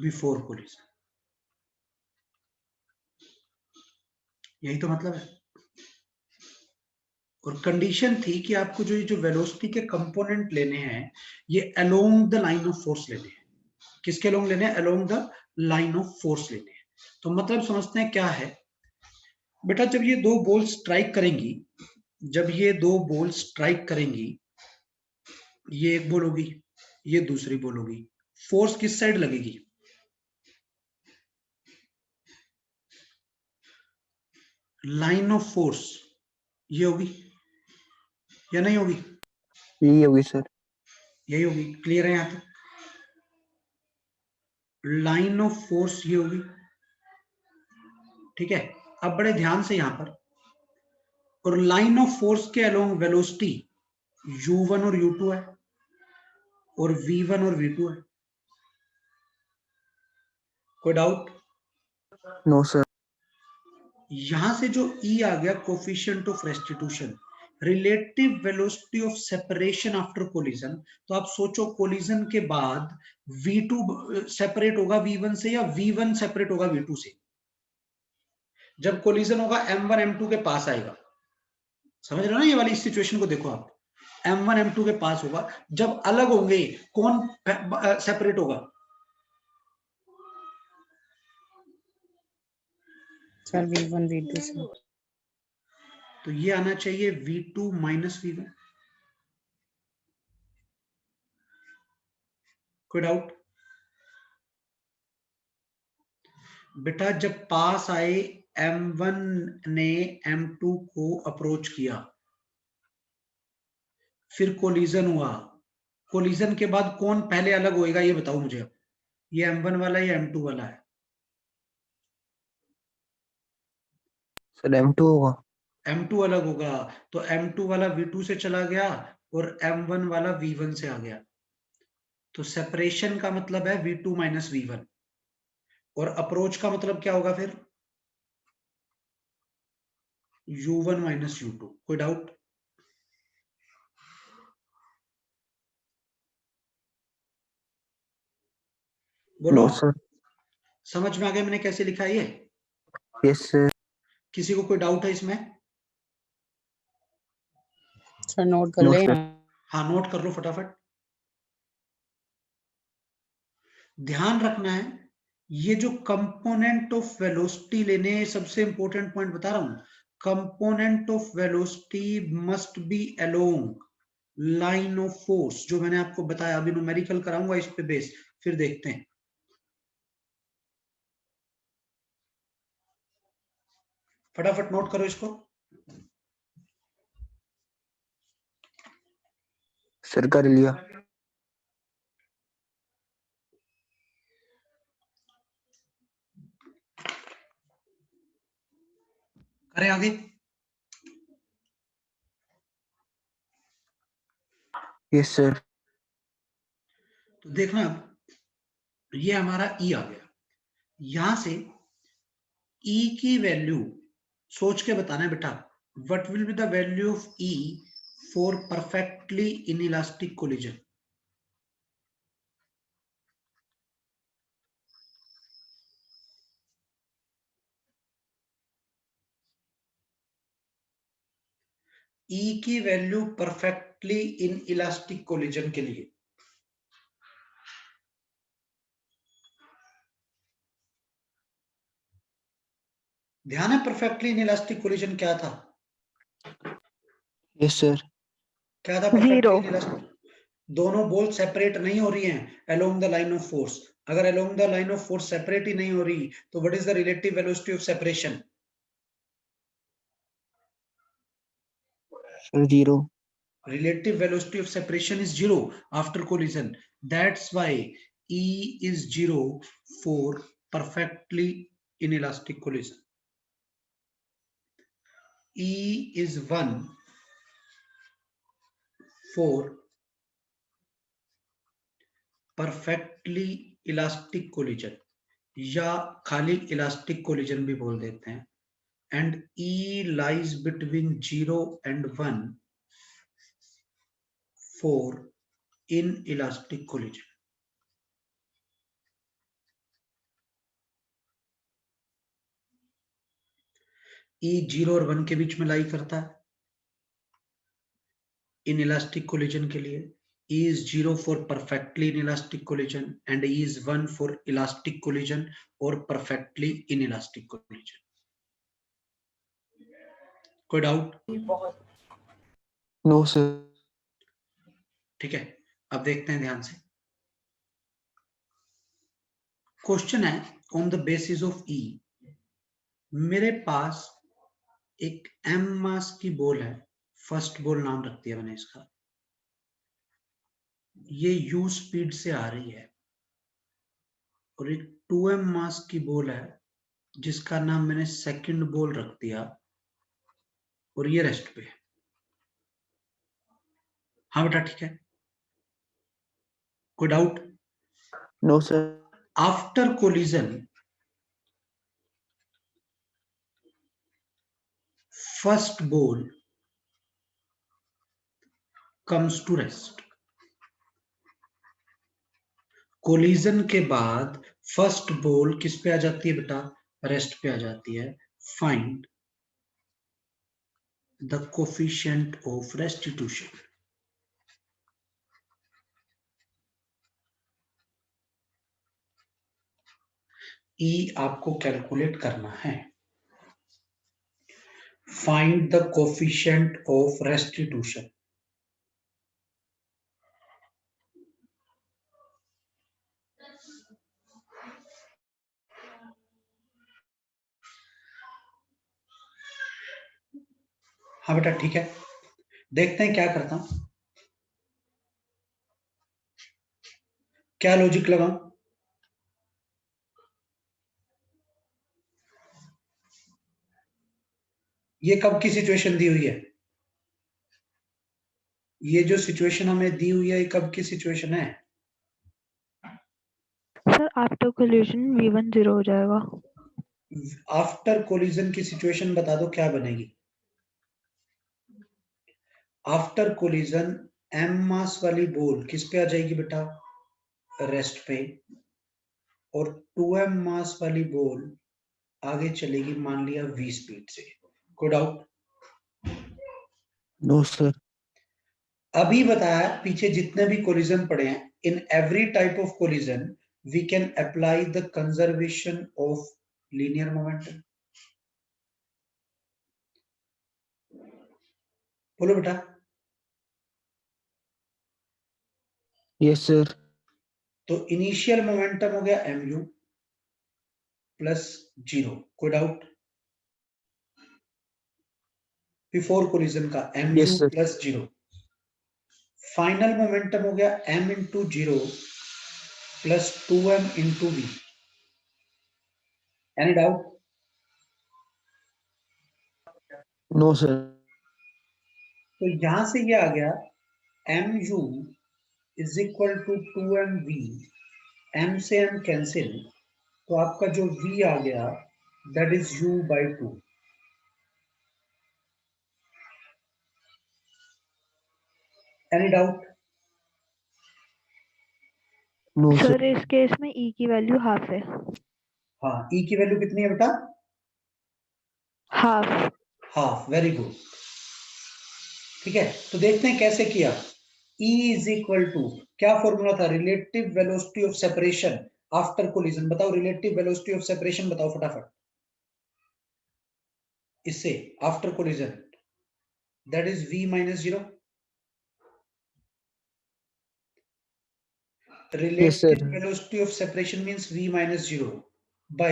[SPEAKER 1] before collision। यही तो मतलब है। और कंडीशन थी कि आपको जो वेलोसिटी के कंपोनेंट लेने हैं, ये along the line of force लेने हैं। किसके अलोंग लेने हैं? Along the line of force लेने हैं। तो मतलब समझते हैं क्या है बेटा, जब ये दो बॉल स्ट्राइक करेंगी, जब ये दो बॉल स्ट्राइक करेंगी, ये एक बॉल होगी, ये दूसरी बॉल होगी, फोर्स किस साइड लगेगी? लाइन ऑफ फोर्स ये होगी या नहीं होगी?
[SPEAKER 3] यही होगी सर।
[SPEAKER 1] यही होगी। क्लियर है यहां तक? लाइन ऑफ फोर्स ये होगी, ठीक है। अब बड़े ध्यान से यहां पर, और लाइन ऑफ फोर्स के अलोंग वेलोसिटी u1 और u2 है, और v1 और v2 है। कोई डाउट?
[SPEAKER 3] No sir.
[SPEAKER 1] यहां से जो E आ गया, coefficient of restitution, relative velocity of separation after collision. तो आप सोचो कोलिजन के बाद v2 सेपरेट होगा v1 से या v1 सेपरेट होगा v2 से? जब कोलिजन होगा m1 m2 के पास आएगा। समझ रहे हो ना? ये वाली सिचुएशन को देखो आप, m1 m2 के पास होगा। जब अलग होंगे कौन सेपरेट होगा?
[SPEAKER 5] सर v1 v2 से।
[SPEAKER 1] तो ये आना चाहिए v2 माइनस v1। कोई डाउट? बेटा जब पास आए, m1 ने m2 को अप्रोच किया, फिर कोलिजन हुआ, कोलिजन के बाद कौन पहले अलग होएगा ये बताओ मुझे। अब ये m1 वाला या m2 वाला है?
[SPEAKER 3] सर M2 होगा।
[SPEAKER 1] m2 अलग होगा। तो m2 वाला v2 से चला गया और m1 वाला v1 से आ गया। तो सेपरेशन का मतलब है v2 माइनस v1, और अप्रोच का मतलब क्या होगा फिर? u1 minus u2। कोई डाउट? बोलो।
[SPEAKER 3] No sir.
[SPEAKER 1] समझ में आ गया मैंने कैसे लिखा है ये?
[SPEAKER 3] Yes sir.
[SPEAKER 1] किसी को कोई डाउट है इसमें?
[SPEAKER 5] सर नोट कर
[SPEAKER 3] नो
[SPEAKER 5] ले।
[SPEAKER 3] सर।
[SPEAKER 1] हाँ नोट कर लो फटाफट। ध्यान रखना है, ये जो कंपोनेंट ऑफ वेलोसिटी लेने, सबसे इंपॉर्टेंट पॉइंट बता रहा हूं, component of velocity must be along line of force. जो मैंने आपको बताया, अभी न्यूमेरिकल कराऊंगा इस पे बेस, फिर देखते हैं। फटाफट नोट करो इसको।
[SPEAKER 3] सर कर लिया।
[SPEAKER 1] करें आगे?
[SPEAKER 3] Yes sir.
[SPEAKER 1] तो देखना, अब ये हमारा E आ गया। यहां से E की वैल्यू सोच के बताना है बेटा। What will be the value of E for perfectly inelastic collision? E की value perfectly in elastic collision के लिए ध्यान है परफेक्टली इनइलास्टिक कोलिजन क्या था?
[SPEAKER 3] Yes, sir.
[SPEAKER 1] क्या था परफेक्टली
[SPEAKER 8] Zero.
[SPEAKER 1] इनइलास्टिक? दोनों बोल सेपरेट नहीं हो रही हैं along the line of force. अगर along the line of force separate ही नहीं हो रही तो what is the relative velocity of separation?
[SPEAKER 3] Sir, 0.
[SPEAKER 1] Relative velocity of separation is 0 after collision. That's why E is 0 for perfectly inelastic collision. E is 1 for perfectly elastic collision या खाली elastic collision भी बोल देते हैं। And E lies between 0 and 1 for inelastic collision. E 0 और 1 के बीच में लाई करता है inelastic collision के लिए। E is 0 for perfectly inelastic collision and E is 1 for elastic collision or perfectly inelastic collision. कोई डाउट?
[SPEAKER 3] No, sir.
[SPEAKER 1] ठीक है, अब देखते हैं ध्यान से। क्वेश्चन है on the basis of E मेरे पास एक m मास की बॉल है, फर्स्ट बॉल नाम रख दिया मैंने इसका। ये u स्पीड से आ रही है और एक 2m मास की बॉल है जिसका नाम मैंने सेकंड बॉल रख दिया और ये रेस्ट पे है। हाँ बेटा ठीक है, कोई doubt?
[SPEAKER 3] No, sir.
[SPEAKER 1] After collision first ball comes to rest. Collision के बाद फर्स्ट बॉल किस पे आ जाती है बेटा? रेस्ट पे आ जाती है। Find the coefficient of restitution. E आपको कैलकुलेट करना है। Find the coefficient of restitution. हाँ बेटा ठीक है, देखते हैं क्या करता हूं, क्या लॉजिक लगाऊं। ये कब की सिचुएशन दी हुई है? ये जो सिचुएशन हमें दी हुई है ये कब की सिचुएशन है?
[SPEAKER 8] सर आफ्टर कोलिजन V1 0 हो जाएगा।
[SPEAKER 1] आफ्टर कोलिजन की सिचुएशन बता दो क्या बनेगी? आफ्टर कोलिजन m मास वाली बॉल किस पे आ जाएगी बेटा? रेस्ट पे। और 2m मास वाली बॉल आगे चलेगी मान लिया v स्पीड से। कोई डाउट?
[SPEAKER 3] No, sir.
[SPEAKER 1] अभी बताया पीछे जितने भी कोलिजन पड़े हैं, in every type of collision we can apply the conservation of linear momentum. बोलो बेटा।
[SPEAKER 3] Yes, sir.
[SPEAKER 1] तो इनिशियल मोमेंटम हो गया mu प्लस 0। कोई डाउट? बिफोर कोलिजन का mu
[SPEAKER 3] Yes, sir.
[SPEAKER 1] Plus 0। Final momentum हो गया m into 0 plus 2m into v। Any doubt?
[SPEAKER 3] No, sir.
[SPEAKER 1] तो यहां से ये आ गया mu is equal to 2mv। m से m कैंसिल, तो आपका जो v आ गया that is u by 2। Any doubt?
[SPEAKER 3] No, sir.
[SPEAKER 8] Sir इस केस में E की वैल्यू हाफ है।
[SPEAKER 1] हाँ, e की वैल्यू कितनी है बेटा?
[SPEAKER 8] हाफ।
[SPEAKER 1] हाफ। Very good. ठीक है, तो देखते हैं कैसे किया। E इज इक्वल टू, क्या फॉर्मूला था? Relative velocity of separation after collision. बताओ रिलेटिव वेलोसिटी ऑफ सेपरेशन बताओ फटाफट। इससे after collision, that is v minus 0. Relative velocity of separation means v minus 0 by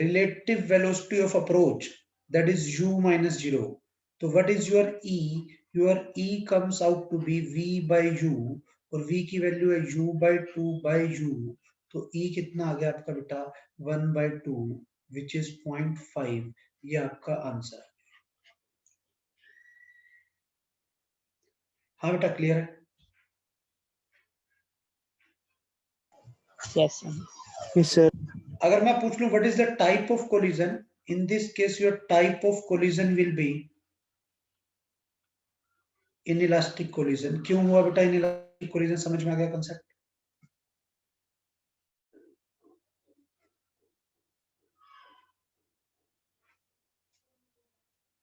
[SPEAKER 1] relative velocity of approach, that is u minus 0. So what is your e? Your e comes out to be v by u, और v की value है u by 2 by u. तो e कितना आ गया आपका बेटा 1 by 2 which is 0.5. ये आपका आंसर। हाँ बेटा क्लियर है?
[SPEAKER 5] Yes, sir.
[SPEAKER 3] Yes, sir.
[SPEAKER 1] अगर मैं पूछ लूं what is the type of collision, in this case your type of collision will be inelastic collision. क्यों हुआ बेटा इनइलास्टिक कोलिजन? समझ में आ गया कंसेप्ट?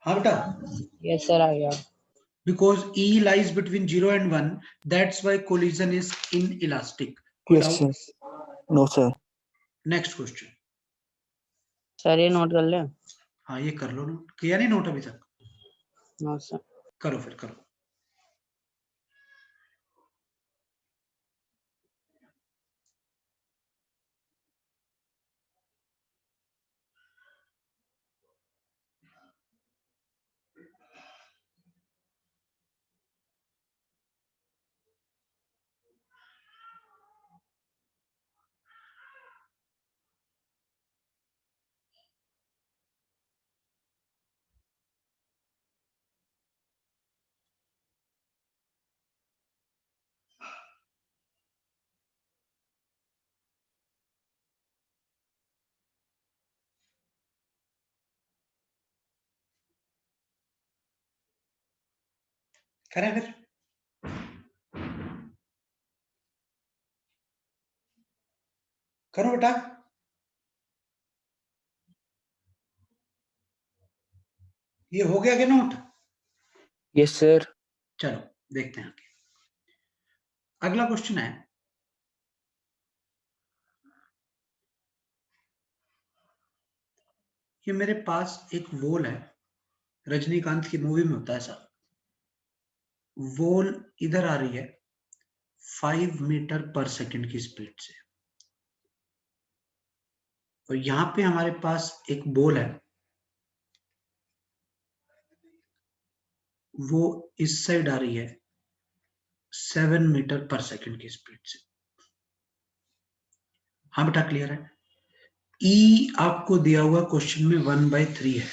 [SPEAKER 1] हाँ बेटा,
[SPEAKER 5] Yes, sir, I got.
[SPEAKER 1] because E lies between 0 and 1, that's why collision is inelastic. Could
[SPEAKER 3] Yes, sir. No, sir.
[SPEAKER 1] Next question.
[SPEAKER 5] Sir ये नोट कर ले।
[SPEAKER 1] हाँ ये कर लो नोट। किया नहीं नोट अभी तक?
[SPEAKER 5] No sir.
[SPEAKER 1] करो फिर करो। करें फिर? करो बेटा। ये हो गया क्या नोट?
[SPEAKER 3] Yes, sir.
[SPEAKER 1] चलो देखते हैं आगे। अगला क्वेश्चन है, ये मेरे पास एक वॉल है, रजनीकांत की मूवी में होता है ऐसा। वॉल इधर आ रही है 5 मीटर पर सेकंड की स्पीड से, और यहां पे हमारे पास एक बॉल है, वो इस साइड आ रही है 7 मीटर पर सेकंड की स्पीड से। हाँ बेटा क्लियर है? E आपको दिया हुआ क्वेश्चन में 1/3 है।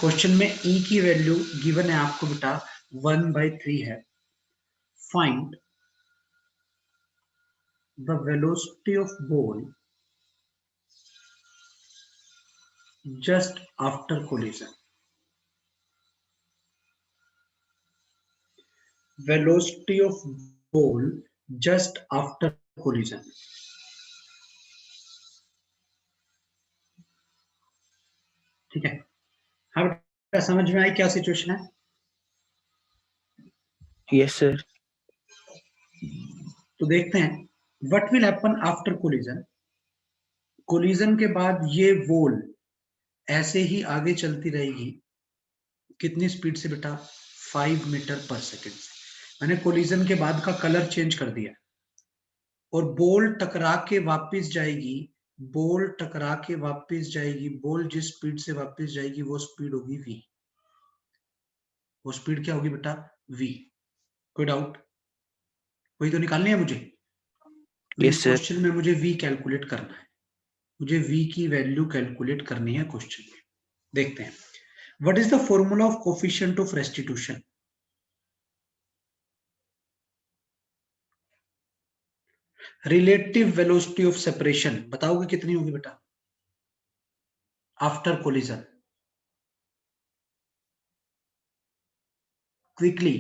[SPEAKER 1] क्वेश्चन में E की वैल्यू गिवन है आपको बेटा 1/3 है। Find the velocity of ball just after collision. Velocity of ball just after collision. ठीक है? हाँ बेटा समझ में आई क्या सिचुएशन है?
[SPEAKER 3] Yes, sir.
[SPEAKER 1] तो देखते हैं what will happen after collision. Collision के बाद ये वॉल ऐसे ही आगे चलती रहेगी। कितनी स्पीड से बेटा? 5 मीटर पर सेकंड से। मैंने कोलिजन के बाद का कलर चेंज कर दिया, और बॉल टकरा के वापस जाएगी। बॉल टकरा के वापस जाएगी। बॉल जिस स्पीड से वापस जाएगी वो स्पीड होगी v। वो स्पीड क्या होगी बेटा? v। कोई डाउट? वही तो निकालनी है मुझे।
[SPEAKER 3] Yes, sir.
[SPEAKER 1] क्वेश्चन में मुझे v कैलकुलेट करना है। मुझे v की वैल्यू कैलकुलेट करनी है क्वेश्चन में। देखते हैं what is the formula of coefficient of restitution. Relative velocity of separation बताओगे कितनी होगी बेटा after collision? Quickly,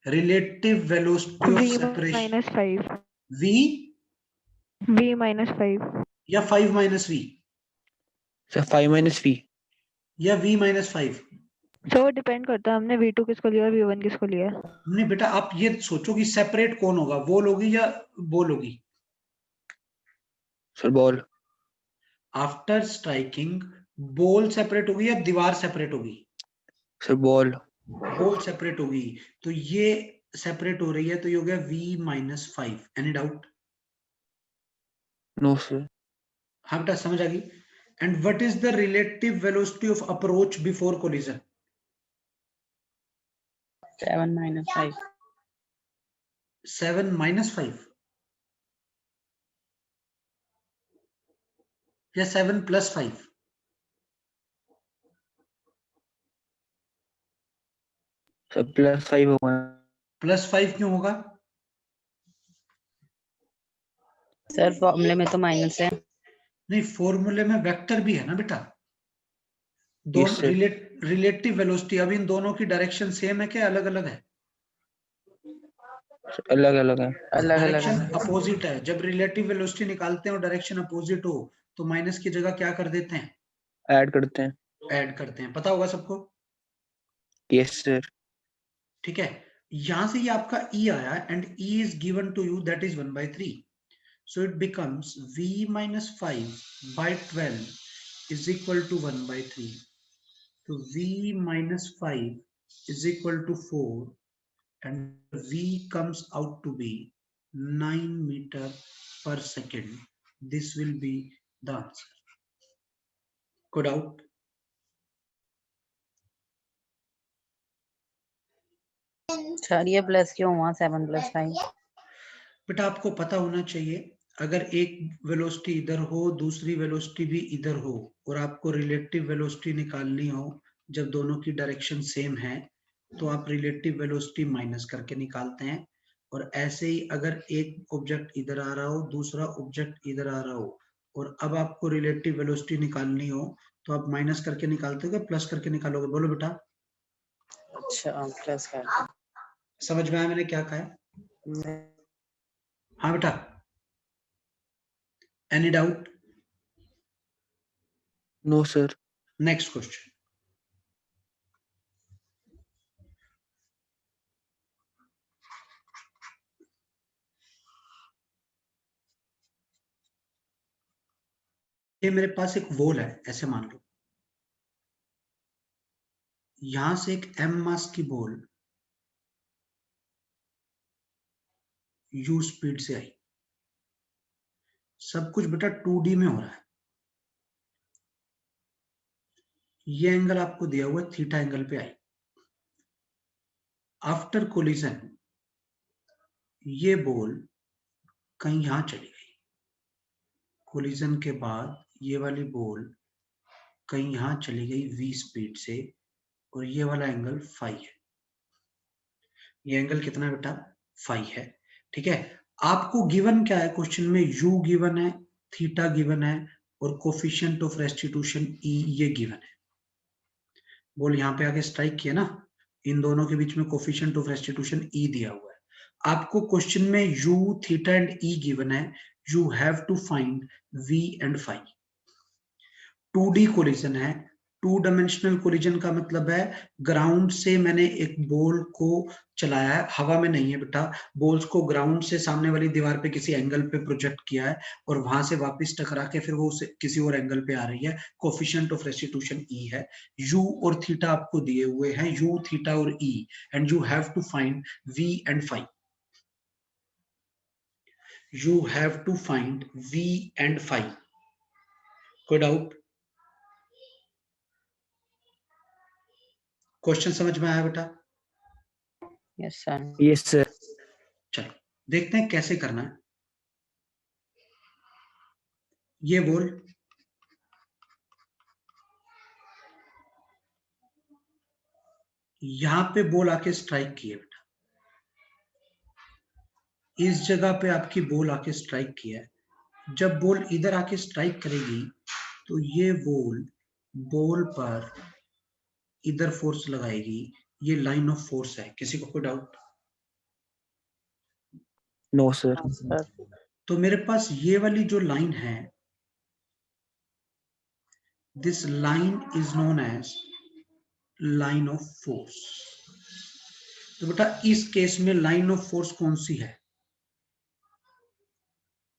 [SPEAKER 1] relative velocity of
[SPEAKER 8] V
[SPEAKER 1] separation.
[SPEAKER 8] minus 5.
[SPEAKER 1] v
[SPEAKER 8] V minus 5.
[SPEAKER 1] या 5 minus v
[SPEAKER 3] Sir, 5 minus V.
[SPEAKER 1] या v माइनस 5?
[SPEAKER 8] So डिपेंड करता है हमने V2 किसको लिया और V1 किसको लिया।
[SPEAKER 1] नहीं बेटा आप ये सोचो कि सेपरेट कौन होगा, वॉल होगी या बॉल होगी?
[SPEAKER 3] Sir, ball.
[SPEAKER 1] After striking ball separate होगी या दीवार सेपरेट होगी?
[SPEAKER 3] Sir ball.
[SPEAKER 1] बॉल सेपरेट होगी, तो ये सेपरेट हो रही है, तो ये हो गया v-5। Any doubt?
[SPEAKER 3] No sir.
[SPEAKER 1] हाँ बेटा समझ आ गई। And what is the relative velocity of approach before collision?
[SPEAKER 5] 7 minus 5.
[SPEAKER 1] 7 - 5 या 7 + 5?
[SPEAKER 3] सर +5 होगा।
[SPEAKER 1] +5 क्यों होगा?
[SPEAKER 5] सर फॉर्मूले में तो माइनस है।
[SPEAKER 1] नहीं, फॉर्मूले में वेक्टर भी है ना बेटा।
[SPEAKER 3] Yes,
[SPEAKER 1] दोनों
[SPEAKER 3] sir.
[SPEAKER 1] रिलेटिव वेलोसिटी, अब इन दोनों की डायरेक्शन सेम है क्या अलग अलग है?
[SPEAKER 3] अलग अलग है।
[SPEAKER 5] अलग अलग
[SPEAKER 1] डायरेक्शन
[SPEAKER 5] है।
[SPEAKER 1] अपोजिट है। जब रिलेटिव वेलोसिटी निकालते हैं और डायरेक्शन अपोजिट हो तो माइनस की जगह क्या कर देते हैं?
[SPEAKER 3] ऐड करते हैं।
[SPEAKER 1] ऐड करते हैं। पता होगा सबको।
[SPEAKER 3] Yes sir.
[SPEAKER 1] ठीक है, यहां से ये आपका E आया and E is given to you, that is 1/3। So it becomes v-5/12 is equal to 1/3. तो v-5 is equal to 4 and v comes out to be 9 meter per second. This will be the answer. Good out.
[SPEAKER 5] Sir ये plus क्यों हुआ 7 + 5?
[SPEAKER 1] बेटा आपको पता होना चाहिए, अगर एक वेलोसिटी इधर हो दूसरी वेलोसिटी भी इधर हो और आपको रिलेटिव वेलोसिटी निकालनी हो जब दोनों की डायरेक्शन सेम है, तो आप रिलेटिव वेलोसिटी माइनस करके निकालते हैं। और ऐसे ही अगर एक ऑब्जेक्ट इधर आ रहा हो दूसरा ऑब्जेक्ट इधर आ रहा हो और अब आपको रिलेटिव वेलोसिटी निकालनी हो तो आप माइनस करके निकालते हो, प्लस करके निकालोगे? बोलो बेटा।
[SPEAKER 5] अच्छा प्लस कर।
[SPEAKER 1] समझ में आया मैंने क्या कहा है? हाँ बेटा, any doubt?
[SPEAKER 3] No sir.
[SPEAKER 1] Next question. ये मेरे पास एक वॉल है, ऐसे मान लो। यहां से एक m मास की बॉल u स्पीड से आई। सब कुछ बेटा 2D में हो रहा है। ये एंगल आपको दिया हुआ है, थीटा एंगल पे आई। आफ्टर कोलिजन ये बॉल कहीं यहां चली गई। कोलिजन के बाद ये वाली बॉल कहीं यहां चली गई v स्पीड से, और ये वाला एंगल फाई है। ये एंगल कितना है बेटा? फाई है। ठीक है, आपको गिवन क्या है क्वेश्चन में? u गिवन है, थीटा गिवन है और कोफिशिएंट ऑफ रेस्टिट्यूशन e ये गिवन है। बॉल यहाँ पे आके स्ट्राइक किया ना, इन दोनों के बीच में कोफिशिएंट ऑफ रेस्टिट्यूशन e दिया हुआ है। आपको क्वेश्चन में u, theta and e given है। You have to find v and phi. 2D collision है। 2 डायमेंशनल कोलिजन का मतलब है ग्राउंड से मैंने एक बॉल को चलाया है, हवा में नहीं है बेटा। बॉल्स को ग्राउंड से सामने वाली दीवार पे किसी एंगल पे प्रोजेक्ट किया है और वहां से वापस टकरा के फिर वो किसी और एंगल पे आ रही है। कोफिशिएंट ऑफ रेस्टिट्यूशन E है। u और थीटा आपको दिए हुए हैं, u, थीटा और E, and you have to find v and phi. You have to find v and phi. कोई डाउट? क्वेश्चन समझ में आया बेटा?
[SPEAKER 5] Yes sir.
[SPEAKER 3] Yes sir.
[SPEAKER 1] चलो देखते हैं कैसे करना है। ये बॉल यहां पे बॉल आके स्ट्राइक की है बेटा। इस जगह पे आपकी बॉल आके स्ट्राइक किया है। जब बॉल इधर आके स्ट्राइक करेगी तो ये बॉल पर इधर फोर्स लगाएगी। ये लाइन ऑफ फोर्स है। किसी को कोई डाउट?
[SPEAKER 3] No sir.
[SPEAKER 5] हाँ सर।
[SPEAKER 1] तो मेरे पास ये वाली जो लाइन है, this line is known as line of force. तो बेटा इस केस में लाइन ऑफ फोर्स कौन सी है?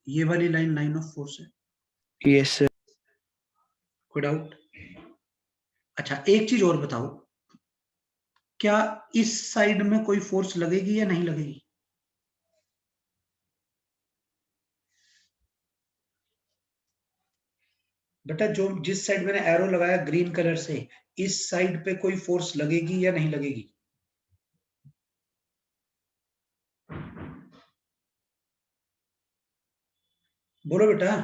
[SPEAKER 1] ये वाली लाइन लाइन ऑफ फोर्स है।
[SPEAKER 3] Yes sir.
[SPEAKER 1] कोई डाउट? अच्छा एक चीज और बताओ, क्या इस साइड में कोई फोर्स लगेगी या नहीं लगेगी? बेटा जो जिस साइड मैंने एरो लगाया ग्रीन कलर से, इस साइड पे कोई फोर्स लगेगी या नहीं लगेगी? बोलो बेटा।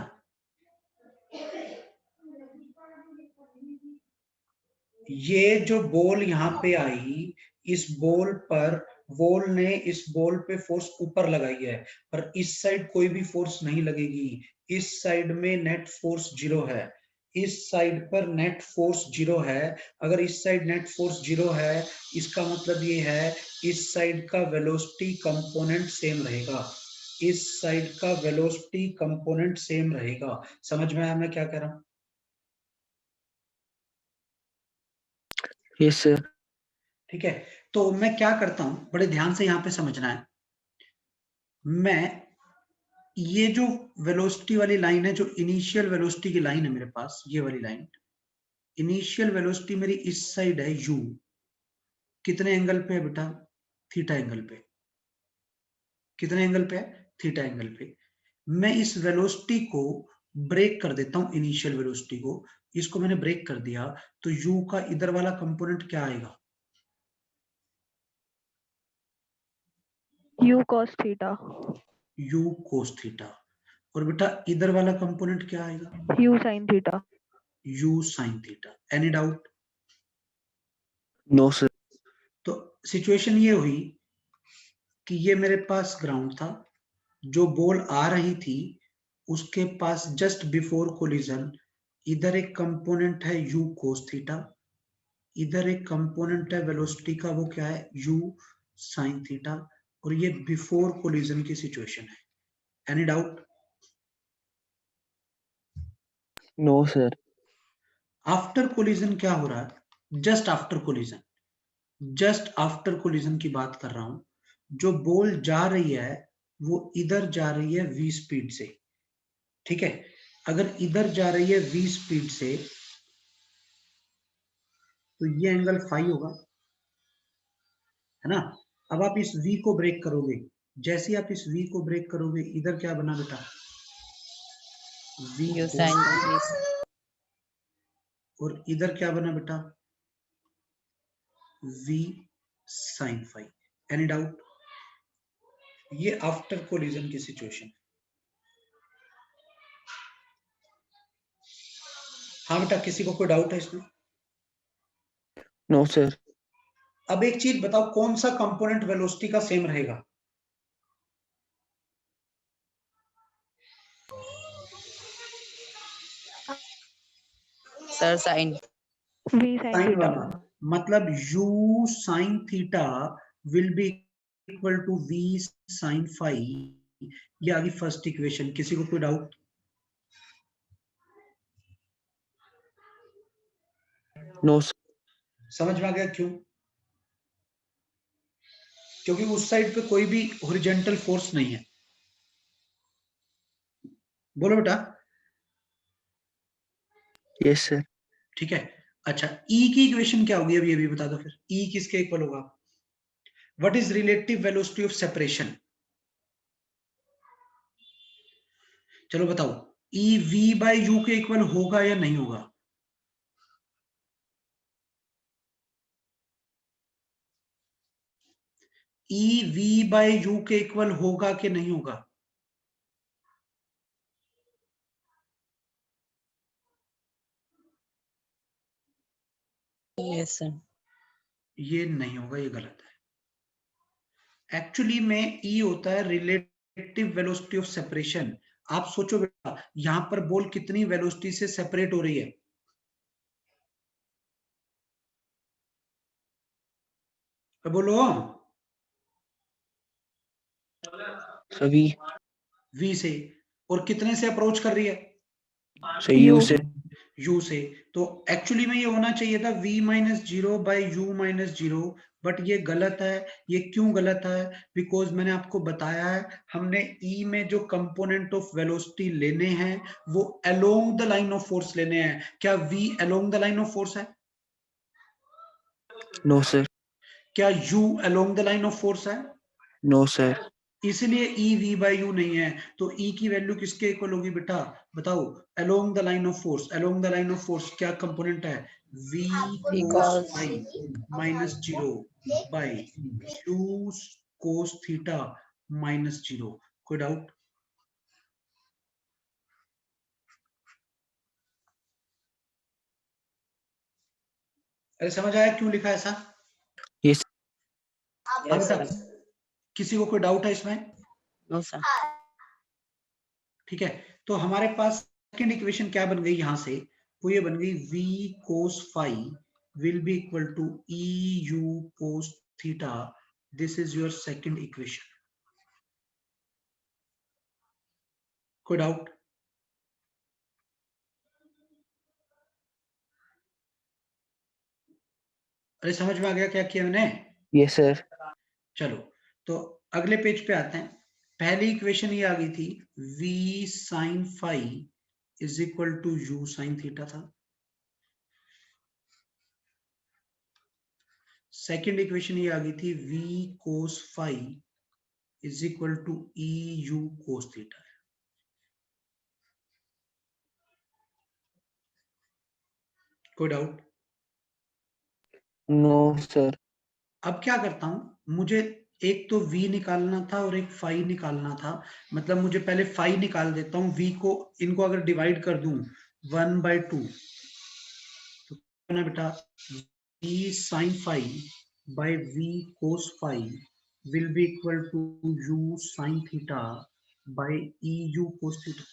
[SPEAKER 1] ये जो बॉल यहाँ पे आई, इस बॉल ने इस बॉल पे फोर्स ऊपर लगाई है, पर इस साइड कोई भी फोर्स नहीं लगेगी। इस साइड में नेट फोर्स 0 है, इस साइड पर नेट फोर्स 0 है। अगर इस साइड नेट फोर्स 0 है, इसका मतलब ये है इस साइड का वेलोसिटी कंपोनेंट सेम रहेगा, इस साइड का वेलोसिटी कंपोनेंट सेम रहेगा। समझ में आया मैं क्या कह रहा हूं?
[SPEAKER 3] Yes sir.
[SPEAKER 1] ठीक है, तो मैं क्या करता हूं, बड़े ध्यान से यहां पे समझना है। मैं ये जो वेलोसिटी वाली लाइन है, जो इनिशियल वेलोसिटी की लाइन है मेरे पास, ये वाली लाइन, इनिशियल वेलोसिटी मेरी इस साइड है u, कितने एंगल पे है बेटा? थीटा एंगल पे। कितने एंगल पे है? थीटा एंगल पे। मैं इस वेलोसिटी को ब्रेक कर देता हूं, इनिशियल वेलोसिटी को, इसको मैंने ब्रेक कर दिया, तो u का इधर वाला कंपोनेंट क्या आएगा?
[SPEAKER 8] U cos theta.
[SPEAKER 1] u cos theta. और बेटा इधर वाला कंपोनेंट क्या आएगा?
[SPEAKER 8] U sin theta.
[SPEAKER 1] u sin theta. Any doubt?
[SPEAKER 3] No sir.
[SPEAKER 1] तो सिचुएशन ये हुई कि ये मेरे पास ग्राउंड था, जो बॉल आ रही थी उसके पास जस्ट बिफोर कोलिजन इधर एक कंपोनेंट है u cos थीटा, इधर एक कंपोनेंट है वेलोसिटी का, वो क्या है? u sin theta. और ये बिफोर कोलिजन की सिचुएशन है। Any doubt?
[SPEAKER 3] No sir.
[SPEAKER 1] After collision क्या हो रहा है? Just after collision, just after collision की बात कर रहा हूं। जो बॉल जा रही है वो इधर जा रही है v स्पीड से, ठीक है? अगर इधर जा रही है v स्पीड से, तो ये एंगल फाई होगा, है ना? अब आप इस v को ब्रेक करोगे, जैसे ही आप इस v को ब्रेक करोगे, इधर क्या बना बेटा? v
[SPEAKER 5] U
[SPEAKER 1] cos
[SPEAKER 5] sin
[SPEAKER 1] phi।
[SPEAKER 5] V।
[SPEAKER 1] और इधर क्या बना बेटा? v sin phi। Any doubt? ये आफ्टर कोलिजन की सिचुएशन। हाँ बेटा, किसी को कोई डाउट है इसमें?
[SPEAKER 3] No sir.
[SPEAKER 1] अब एक चीज बताओ, कौन सा कंपोनेंट वेलोसिटी का सेम रहेगा?
[SPEAKER 5] Sir sin।
[SPEAKER 8] V sin
[SPEAKER 1] sine
[SPEAKER 8] theta.
[SPEAKER 1] वाला, मतलब u sin theta will be equal to v sin phi। ये आ गई फर्स्ट इक्वेशन। किसी को कोई डाउट?
[SPEAKER 3] No sir.
[SPEAKER 1] समझ में आ गया क्यों? क्योंकि उस साइड पे कोई भी हॉरिजॉन्टल फोर्स नहीं है। बोलो बेटा।
[SPEAKER 3] Yes sir.
[SPEAKER 1] ठीक है, अच्छा E की इक्वेशन क्या होगी अभी? अभी बता दो फिर, E किसके इक्वल होगा? What is relative velocity of separation? चलो बताओ, E v बाई u के इक्वल होगा या नहीं होगा? E v बाई u के इक्वल होगा कि नहीं होगा?
[SPEAKER 5] Yes sir।
[SPEAKER 1] ये नहीं होगा, ये गलत है। एक्चुअली में E होता है रिलेटिव वेलोसिटी ऑफ सेपरेशन। आप सोचो बेटा, यहां पर बॉल कितनी वेलोसिटी से सेपरेट हो रही है? बोलो।
[SPEAKER 3] सभी।
[SPEAKER 1] V से। और कितने से अप्रोच कर रही है?
[SPEAKER 3] सही यू से।
[SPEAKER 1] U से। तो एक्चुअली में ये होना चाहिए था v minus zero by you minus zero, but ये गलत है। ये क्यों गलत है? बिकॉज मैंने आपको बताया है, हमने E में जो कंपोनेंट ऑफ वेलोसिटी लेने हैं वो along the line of force लेने हैं। क्या v along the line of force है?
[SPEAKER 3] No sir.
[SPEAKER 1] क्या u along the line of force है?
[SPEAKER 3] No sir.
[SPEAKER 1] इसलिए E V by U नहीं है, तो E की वैल्यू किसके इक्वल होगी बेटा? बताओ। along the line of force, along the line of force क्या कंपोनेंट है? V cos phi minus 0 by U cos theta minus 0. कोई डाउट? अरे समझ आया क्यों लिखा ऐसा?
[SPEAKER 3] Yes.
[SPEAKER 1] हाँ बेटा, किसी को कोई डाउट है इसमें?
[SPEAKER 5] No sir.
[SPEAKER 1] ठीक है, तो हमारे पास सेकंड इक्वेशन क्या बन गई यहां से? वो ये बन गई v cos phi will be equal to eu cos theta. This is your second equation. कोई डाउट? अरे समझ में आ गया क्या किया मैंने?
[SPEAKER 3] Yes sir.
[SPEAKER 1] चलो, तो अगले पेज पे आते हैं। पहली इक्वेशन ये आ गई थी v sin phi is equal to u sin theta था। सेकंड इक्वेशन ये आ गई थी v cos phi is equal to eu cos theta। कोई डाउट?
[SPEAKER 3] No sir.
[SPEAKER 1] अब क्या करता हूं, मुझे एक तो v निकालना था और एक phi निकालना था। मतलब मुझे पहले phi निकाल देता हूं। v को, इनको अगर डिवाइड कर दूं 1/2 तो ना बेटा v sin phi by v cos phi will be equal to u sin theta by eu cos theta।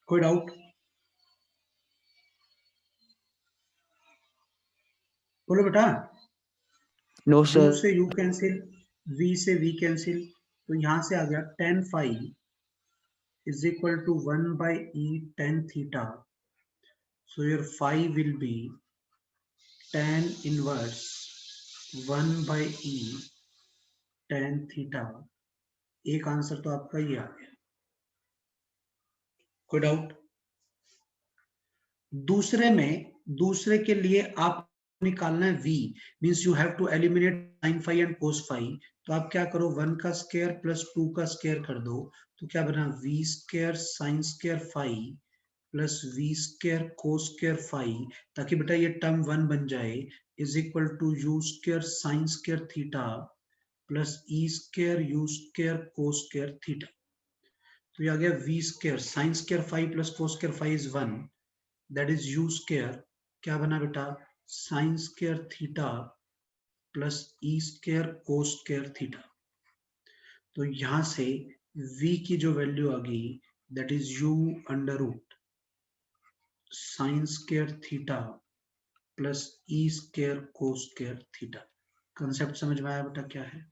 [SPEAKER 1] कोई डाउट? बोलो बेटा।
[SPEAKER 3] No
[SPEAKER 1] u
[SPEAKER 3] sir.
[SPEAKER 1] से u कैंसिल, v से v कैंसिल, तो यहां से आ गया tan phi is equal to 1 by e tan theta. So your phi will be tan inverse 1 by e tan theta। एक आंसर तो आपका ये आ गया। कोई डाउट? दूसरे के लिए आप निकालना है v, means you have to eliminate sin phi and cos phi। तो आप क्या करो, 1 का स्क्वायर प्लस 2 का स्क्वायर कर दो, तो क्या बना v square sin square phi plus v square cos square phi, ताकि बेटा ये टर्म 1 बन जाए, is equal to u square sin square theta plus e square u square cos square theta. तो ये आ गया v square sin square phi plus cos square phi is 1, that is u square, क्या बना बेटा, sin square theta plus e square cos square theta. तो यहां से v की जो वैल्यू आ गई that is u under root sin square theta plus e square cos square theta. Concept समझ में आया बेटा क्या है?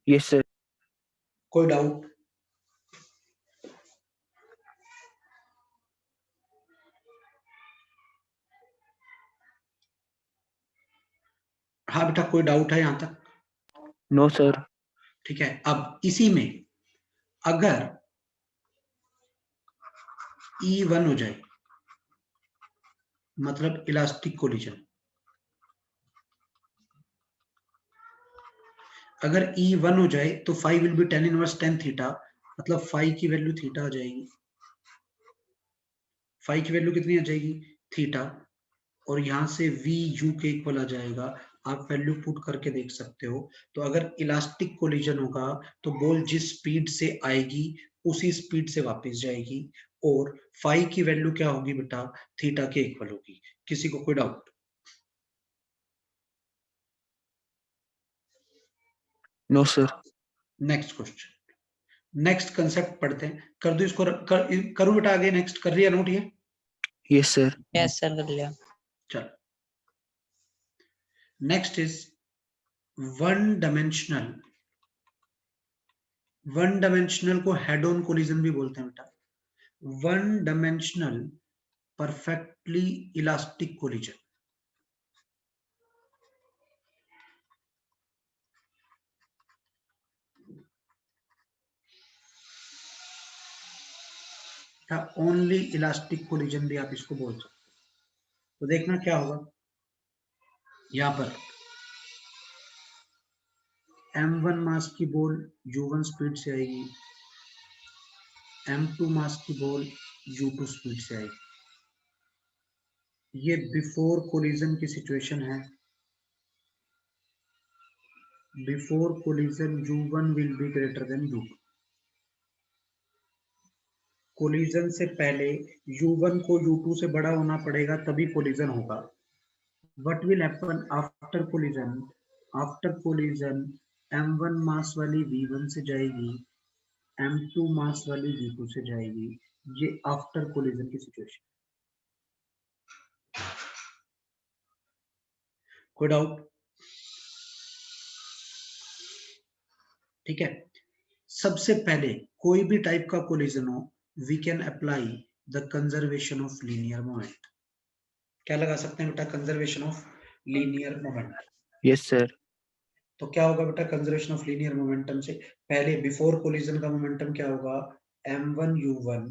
[SPEAKER 3] Yes sir.
[SPEAKER 1] कोई डाउट? हाँ बेटा, कोई डाउट है यहां तक?
[SPEAKER 3] No sir.
[SPEAKER 1] ठीक है, अब इसी में अगर E1 हो जाए, मतलब इलास्टिक कोलिजन, अगर E1 हो जाए तो phi will be tan inverse tan theta, मतलब phi की वैल्यू थीटा आ जाएगी। phi की वैल्यू कितनी आ जाएगी? थीटा। और यहां से v u के इक्वल आ जाएगा। आप वैल्यू पुट करके देख सकते हो। तो अगर इलास्टिक कोलिजन होगा तो बॉल जिस स्पीड से आएगी उसी स्पीड से वापस जाएगी, और phi की वैल्यू क्या होगी बेटा? थीटा के इक्वल होगी। किसी को कोई doubt?
[SPEAKER 3] No sir.
[SPEAKER 1] Next question, next concept पढ़ते हैं। कर दो इसको, करूं बेटा आगे? नेक्स्ट कर लिया नोट ये?
[SPEAKER 3] Yes sir.
[SPEAKER 5] यस सर, कर लिया।
[SPEAKER 1] चलो, next is one dimensional. One dimensional को हेड ऑन कोलिजन भी बोलते हैं बेटा। One dimensional perfectly elastic collision. या ओनली इलास्टिक कोलिजन भी आप इसको बोल सकते हो। तो देखना क्या होगा, यहां पर m1 मास की बॉल u1 स्पीड से आएगी, m2 मास की बॉल u2 स्पीड से आएगी। ये बिफोर कोलिजन की सिचुएशन है। Before collision u1 will be greater than u2। Collision से पहले u1 को u2 से बड़ा होना पड़ेगा तभी कोलिजन होगा। What will happen after collision? After collision, m1 मास वाली v1 से जाएगी, m2 मास वाली v2 से जाएगी। ये आफ्टर कोलिजन की सिचुएशन। कोई डाउट? ठीक है, सबसे पहले कोई भी टाइप का कोलिजन हो, we can apply the conservation of linear moment. क्या लगा सकते हैं बेटा? Conservation of linear moment.
[SPEAKER 3] Yes, sir.
[SPEAKER 1] तो क्या होगा बेटा कंजर्वेशन ऑफ लीनियर मोमेंटम से पहले बिफोर कोलिजन का मोमेंटम क्या होगा? m1 u1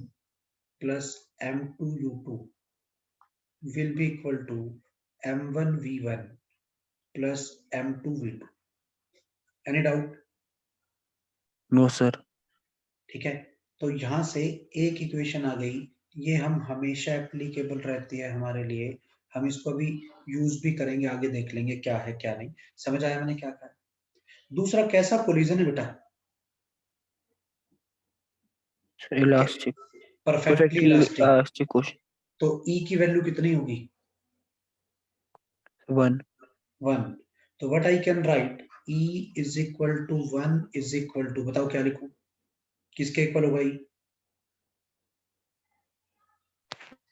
[SPEAKER 1] plus m2 u2 will be equal to m1 v1 plus m2 v2। Any doubt?
[SPEAKER 3] No, sir.
[SPEAKER 1] ठीक है, तो यहां से एक इक्वेशन आ गई, ये हम हमेशा एप्लीकेबल रहती है हमारे लिए, हम इसको भी यूज भी करेंगे, आगे देख लेंगे क्या है क्या नहीं। समझ आया मैंने क्या कहा? दूसरा कैसा कोलिजन है बेटा?
[SPEAKER 3] Elastic.
[SPEAKER 1] Perfectly
[SPEAKER 3] Perfectly
[SPEAKER 1] elastic.
[SPEAKER 3] elastic question.
[SPEAKER 1] तो E की वैल्यू कितनी होगी?
[SPEAKER 3] 1.
[SPEAKER 1] 1। तो what I can write, E is equal to 1 is equal to, बताओ क्या लिखूं? किसके इक्वल होगा E?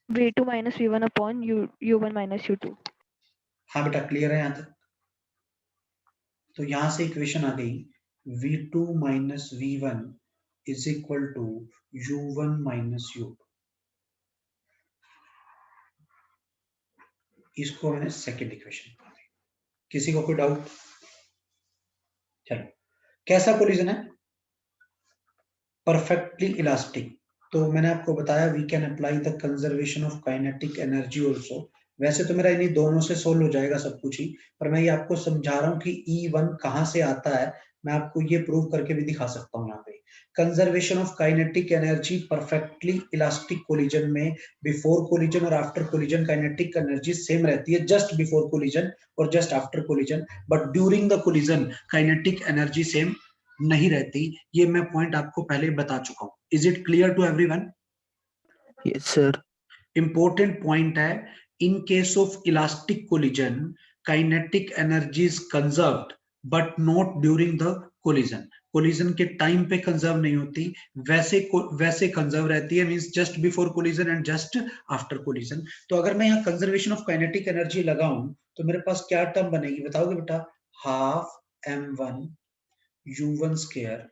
[SPEAKER 8] V2 minus V1 upon U1 minus U2।
[SPEAKER 1] हाँ बेटा, क्लियर है यहां तक? तो यहां से इक्वेशन आ गई V2 minus V1 is equal to U1 minus U2। इसको मैंने सेकेंड इक्वेशन बना दी। किसी को कोई डाउट? चलो, कैसा कोलिजन है? Perfectly elastic. तो मैंने आपको बताया we can apply the conservation of kinetic energy also. वैसे तो मेरा इन्हीं दोनों से सोल्व हो जाएगा सब कुछ ही, पर मैं ये आपको समझा रहा हूँ कि E1 कहाँ से आता है। मैं आपको ये प्रूव करके भी दिखा सकता हूँ यहाँ पे। Conservation of kinetic energy perfectly elastic collision में बिफोर कोलिजन और after collision kinetic energy same रहती है, जस्ट बिफोर कोलिजन और just after collision, but during the collision kinetic energy same नहीं रहती। ये मैं पॉइंट आपको पहले बता चुका हूं। Is it clear to everyone?
[SPEAKER 3] Yes, sir.
[SPEAKER 1] Important point है, in case of elastic collision kinetic energy is conserved but not during the collision. Collision के टाइम पे कंजर्व नहीं होती, वैसे कंजर्व रहती है, means just before collision and just after collision. तो अगर मैं यहाँ कंजर्वेशन ऑफ काइनेटिक एनर्जी लगाऊं तो मेरे पास क्या टर्म बनेगी बताओगे बेटा? Half m1 u1 square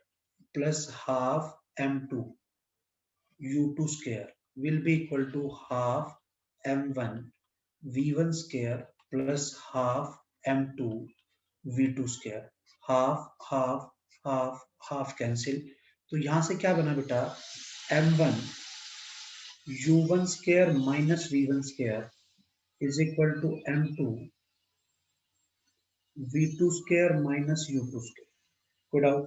[SPEAKER 1] plus half m2 u2 square will be equal to half m1 v1 square plus half m2 v2 square। half half half half cancel। तो यहां से क्या बना बेटा? m1 u1 square minus v1 square is equal to m2 v2 square minus u2 square। कोई doubt?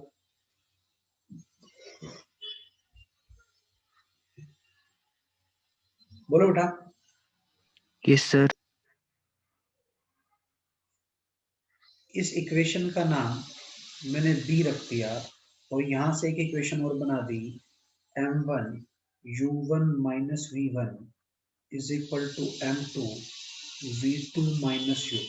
[SPEAKER 1] बोलो बेटा।
[SPEAKER 3] Yes, sir.
[SPEAKER 1] इस इक्वेशन का नाम मैंने बी रख दिया और यहां से एक इक्वेशन और बना दी, m1 u1 minus v1 is equal to m2 v2 minus u।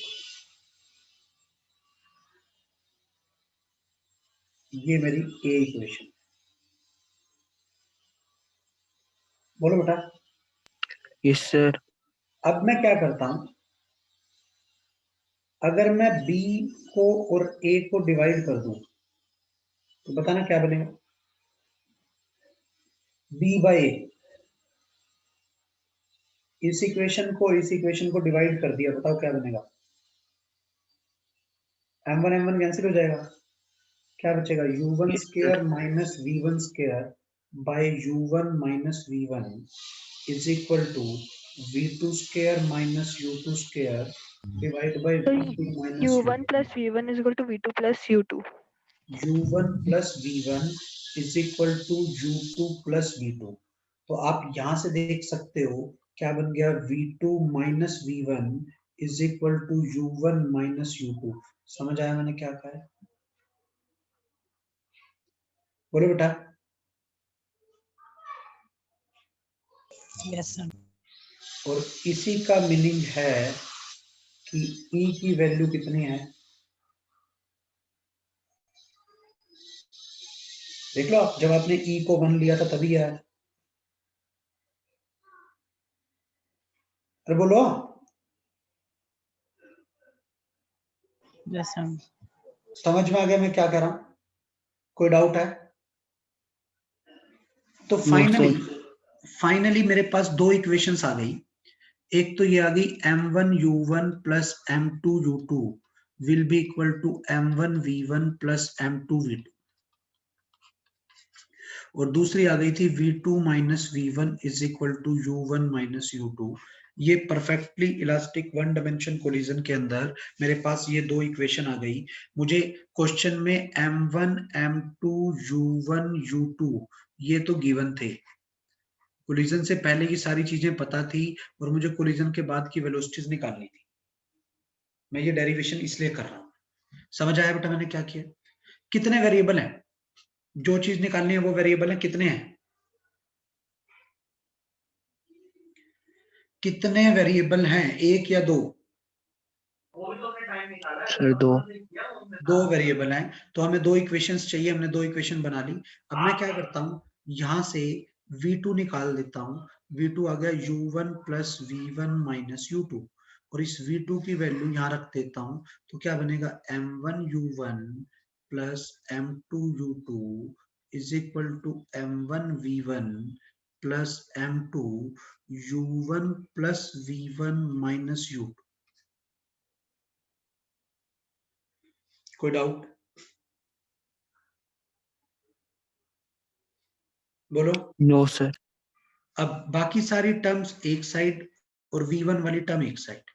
[SPEAKER 1] ये मेरी ए इक्वेशन। बोलो बेटा।
[SPEAKER 3] Yes, sir.
[SPEAKER 1] अब मैं क्या करता हूं, अगर मैं बी को और ए को डिवाइड कर दूं तो बताना क्या बनेगा? बी बाय ए। इस इक्वेशन को डिवाइड कर दिया, बताओ क्या बनेगा? m1 कैंसिल हो जाएगा, क्या बचेगा? u1
[SPEAKER 3] Yes, sir.
[SPEAKER 1] Square minus v1 square by u1 minus v1 is equal to v2 square minus u2 square divided by
[SPEAKER 8] So
[SPEAKER 1] v2 minus
[SPEAKER 8] U1 plus V1 is equal to V2 plus U2.
[SPEAKER 1] u1 plus v1 is equal to u2 plus v2। तो आप यहां से देख सकते हो क्या बन गया, v2 minus v1 is equal to u1 minus u2। समझ आया मैंने क्या कहा है? बोलो बेटा।
[SPEAKER 5] Yes, sir.
[SPEAKER 1] और इसी का मीनिंग है कि E की वैल्यू कितनी है, देख लो आप, जब आपने E को 1 लिया था तभी आया। अरे बोलो।
[SPEAKER 5] Yes, sir.
[SPEAKER 1] समझ में आ गया मैं क्या कह रहा हूं? कोई डाउट है? तो फाइनली मेरे पास दो इक्वेशंस आ गई। एक तो ये आ गई m1 u1 plus m2 u2 will be equal to m1 v1 plus m2 v2, और दूसरी आ गई थी v2 minus v1 is equal to u1 minus u2। ये perfectly elastic one dimension collision के अंदर मेरे पास ये दो इक्वेशन आ गई। मुझे क्वेश्चन में m1 m2 u1 u2 ये तो गिवन थे, कोलिजन से पहले की सारी चीजें पता थी और मुझे कोलिजन के बाद की वेलोसिटीज निकालनी थी। मैं ये डेरिवेशन इसलिए कर रहा हूं। समझ आया बेटा मैंने क्या किया? कितने वेरिएबल हैं, जो चीज निकालनी है वो वेरिएबल है, कितने हैं, कितने वेरिएबल हैं, एक या दो?
[SPEAKER 3] सर दो।
[SPEAKER 1] दो वेरिएबल हैं, तो हमें दो इक्वेशंस चाहिए, हमने दो इक्वेशन बना ली। अब मैं क्या करता हूं, यहां से v2 निकाल देता हूं। v2 आ गया u1 plus v1 minus u2, और इस v2 की वैल्यू यहां रख देता हूं, तो क्या बनेगा m1 u1 plus m2 u2 is equal to m1 v1 plus m2 u1 plus v1 minus u2। कोई डाउट? बोलो।
[SPEAKER 3] No sir.
[SPEAKER 1] अब बाकी सारी टर्म्स एक साइड और v1 वाली टर्म एक साइड।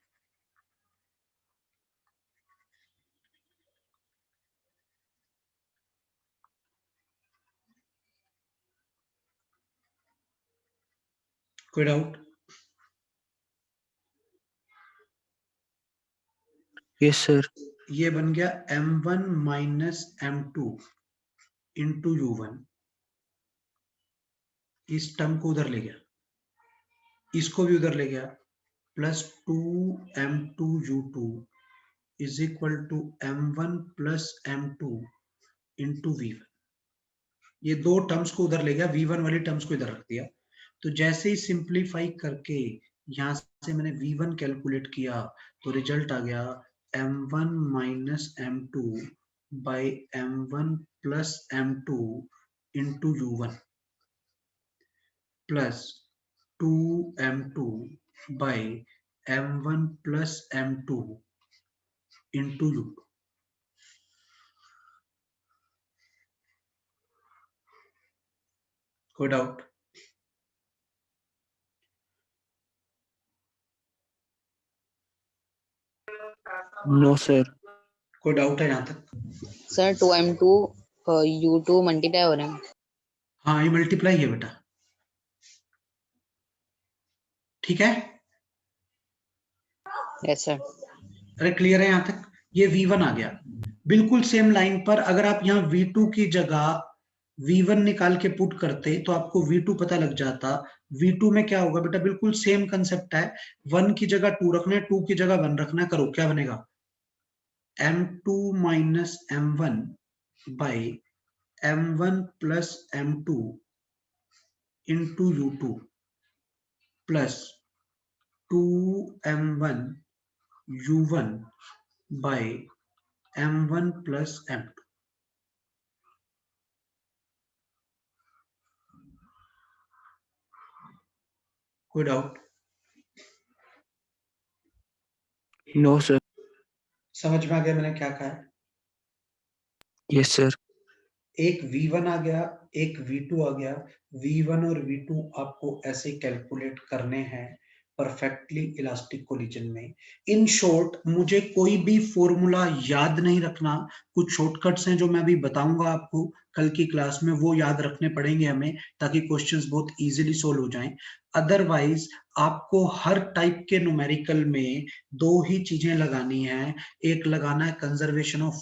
[SPEAKER 1] कोई डाउट?
[SPEAKER 3] Yes sir.
[SPEAKER 1] ये बन गया m1 minus m2 into u1, इस टर्म को उधर ले गया, इसको भी उधर ले गया, plus 2m2 u2 is equal to m1 plus m2 into v1। ये दो टर्म्स को उधर ले गया, v1 वाली टर्म्स को इधर रख दिया। तो जैसे ही सिंप्लीफाई करके यहां से मैंने v1 कैलकुलेट किया, तो रिजल्ट आ गया m1 minus m2 by m1 plus m2 into u1 plus 2m2 by m1 plus m2 into u2। कोई डाउट?
[SPEAKER 3] No sir.
[SPEAKER 1] कोई डाउट है यहां तक?
[SPEAKER 5] सर 2m2 u2 मल्टीप्लाई हो रहे हैं।
[SPEAKER 1] हाँ ये मल्टीप्लाई है बेटा, ठीक है?
[SPEAKER 5] Yes sir.
[SPEAKER 1] अरे क्लियर है यहां तक? ये v1 आ गया बिल्कुल सेम लाइन पर। अगर आप यहाँ v2 की जगह v1 निकाल के पुट करते तो आपको v2 पता लग जाता। v2 में क्या होगा बेटा, बिल्कुल सेम कंसेप्ट है, 1 की जगह 2 रखना है, 2 की जगह 1 रखना है। करो, क्या बनेगा m2 minus m1 by m1 plus m2 into u2 plus 2m1 u1 by m1 plus m2। कोई डाउट?
[SPEAKER 3] No sir.
[SPEAKER 1] समझ में आ गया मैंने क्या कहा है?
[SPEAKER 3] Yes sir.
[SPEAKER 1] एक V1 आ गया, एक V2 आ गया। V1 और V2 आपको ऐसे कैलकुलेट करने हैं परफेक्टली इलास्टिक कोलिजन में। इन शॉर्ट, मुझे कोई भी फॉर्मूला याद नहीं रखना, कुछ शॉर्टकट्स हैं जो मैं अभी बताऊंगा आपको कल की क्लास में, वो याद रखने पड़ेंगे हमें ताकि क्वेश्चंस बहुत इजीली सोल्व हो जाएं। अदरवाइज आपको हर टाइप के न्यूमेरिकल में दो ही चीजें लगानी है, एक लगाना है कंजर्वेशन ऑफ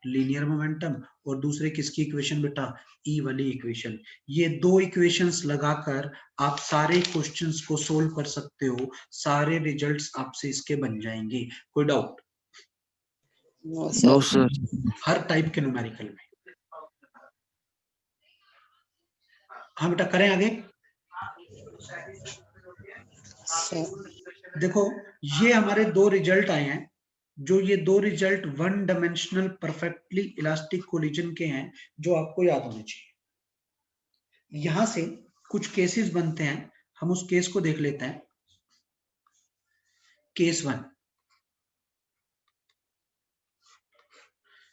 [SPEAKER 1] लीनियर मोमेंटम और दूसरे किसकी इक्वेशन बेटा, ई वाली इक्वेशन। ये दो इक्वेशंस लगाकर आप सारे क्वेश्चंस को सोल्व कर सकते हो, सारे रिजल्ट्स आपसे इसके बन जाएंगे। कोई डाउट?
[SPEAKER 3] No sir.
[SPEAKER 1] हर टाइप के न्यूमेरिकल में। हाँ बेटा, करें आगे। देखो, ये हमारे दो रिजल्ट आए हैं, जो ये दो result one dimensional perfectly elastic collision के हैं, जो आपको याद होने चाहिए। यहां से कुछ केसेस बनते हैं, हम उस केस को देख लेते हैं। केस 1,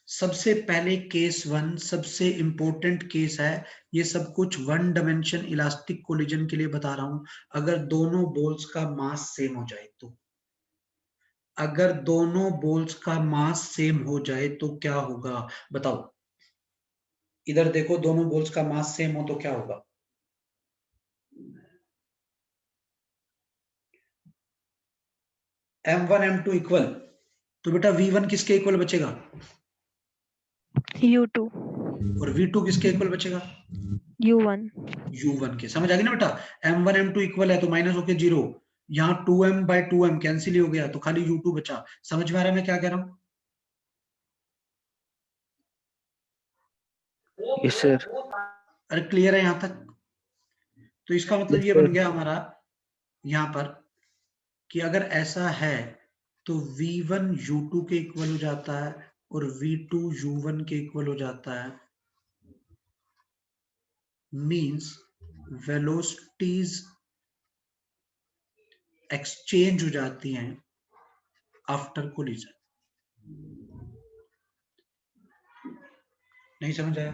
[SPEAKER 1] सबसे पहले केस 1 सबसे इंपॉर्टेंट केस है। ये सब कुछ वन डायमेंशन इलास्टिक कोलिजन के लिए बता रहा हूं। अगर दोनों बॉल्स का मास सेम हो जाए तो, अगर दोनों बॉल्स का मास सेम हो जाए तो क्या होगा बताओ। इधर देखो, दोनों बॉल्स का मास सेम हो तो क्या होगा? M1 M2 इक्वल, तो बेटा V1 किसके इक्वल बचेगा?
[SPEAKER 8] U2
[SPEAKER 1] और V2 किसके इक्वल बचेगा?
[SPEAKER 8] U1
[SPEAKER 1] U1 के। समझ आ गई ना बेटा? M1 M2 इक्वल है तो माइनस होके 0, यहाँ 2m/2m कैंसिल ही हो गया तो खाली U2 बचा। समझ में आ रहा है मैं क्या कह रहा हूं?
[SPEAKER 3] Yes sir.
[SPEAKER 1] अरे क्लियर है यहां तक? तो इसका मतलब ये बन गया हमारा यहां पर कि अगर ऐसा है तो V1 U2 के इक्वल हो जाता है और V2 U1 के इक्वल हो जाता है। मींस वेलोसिटीज एक्सचेंज हो जाती हैं आफ्टर कोलिजन। नहीं समझ आया?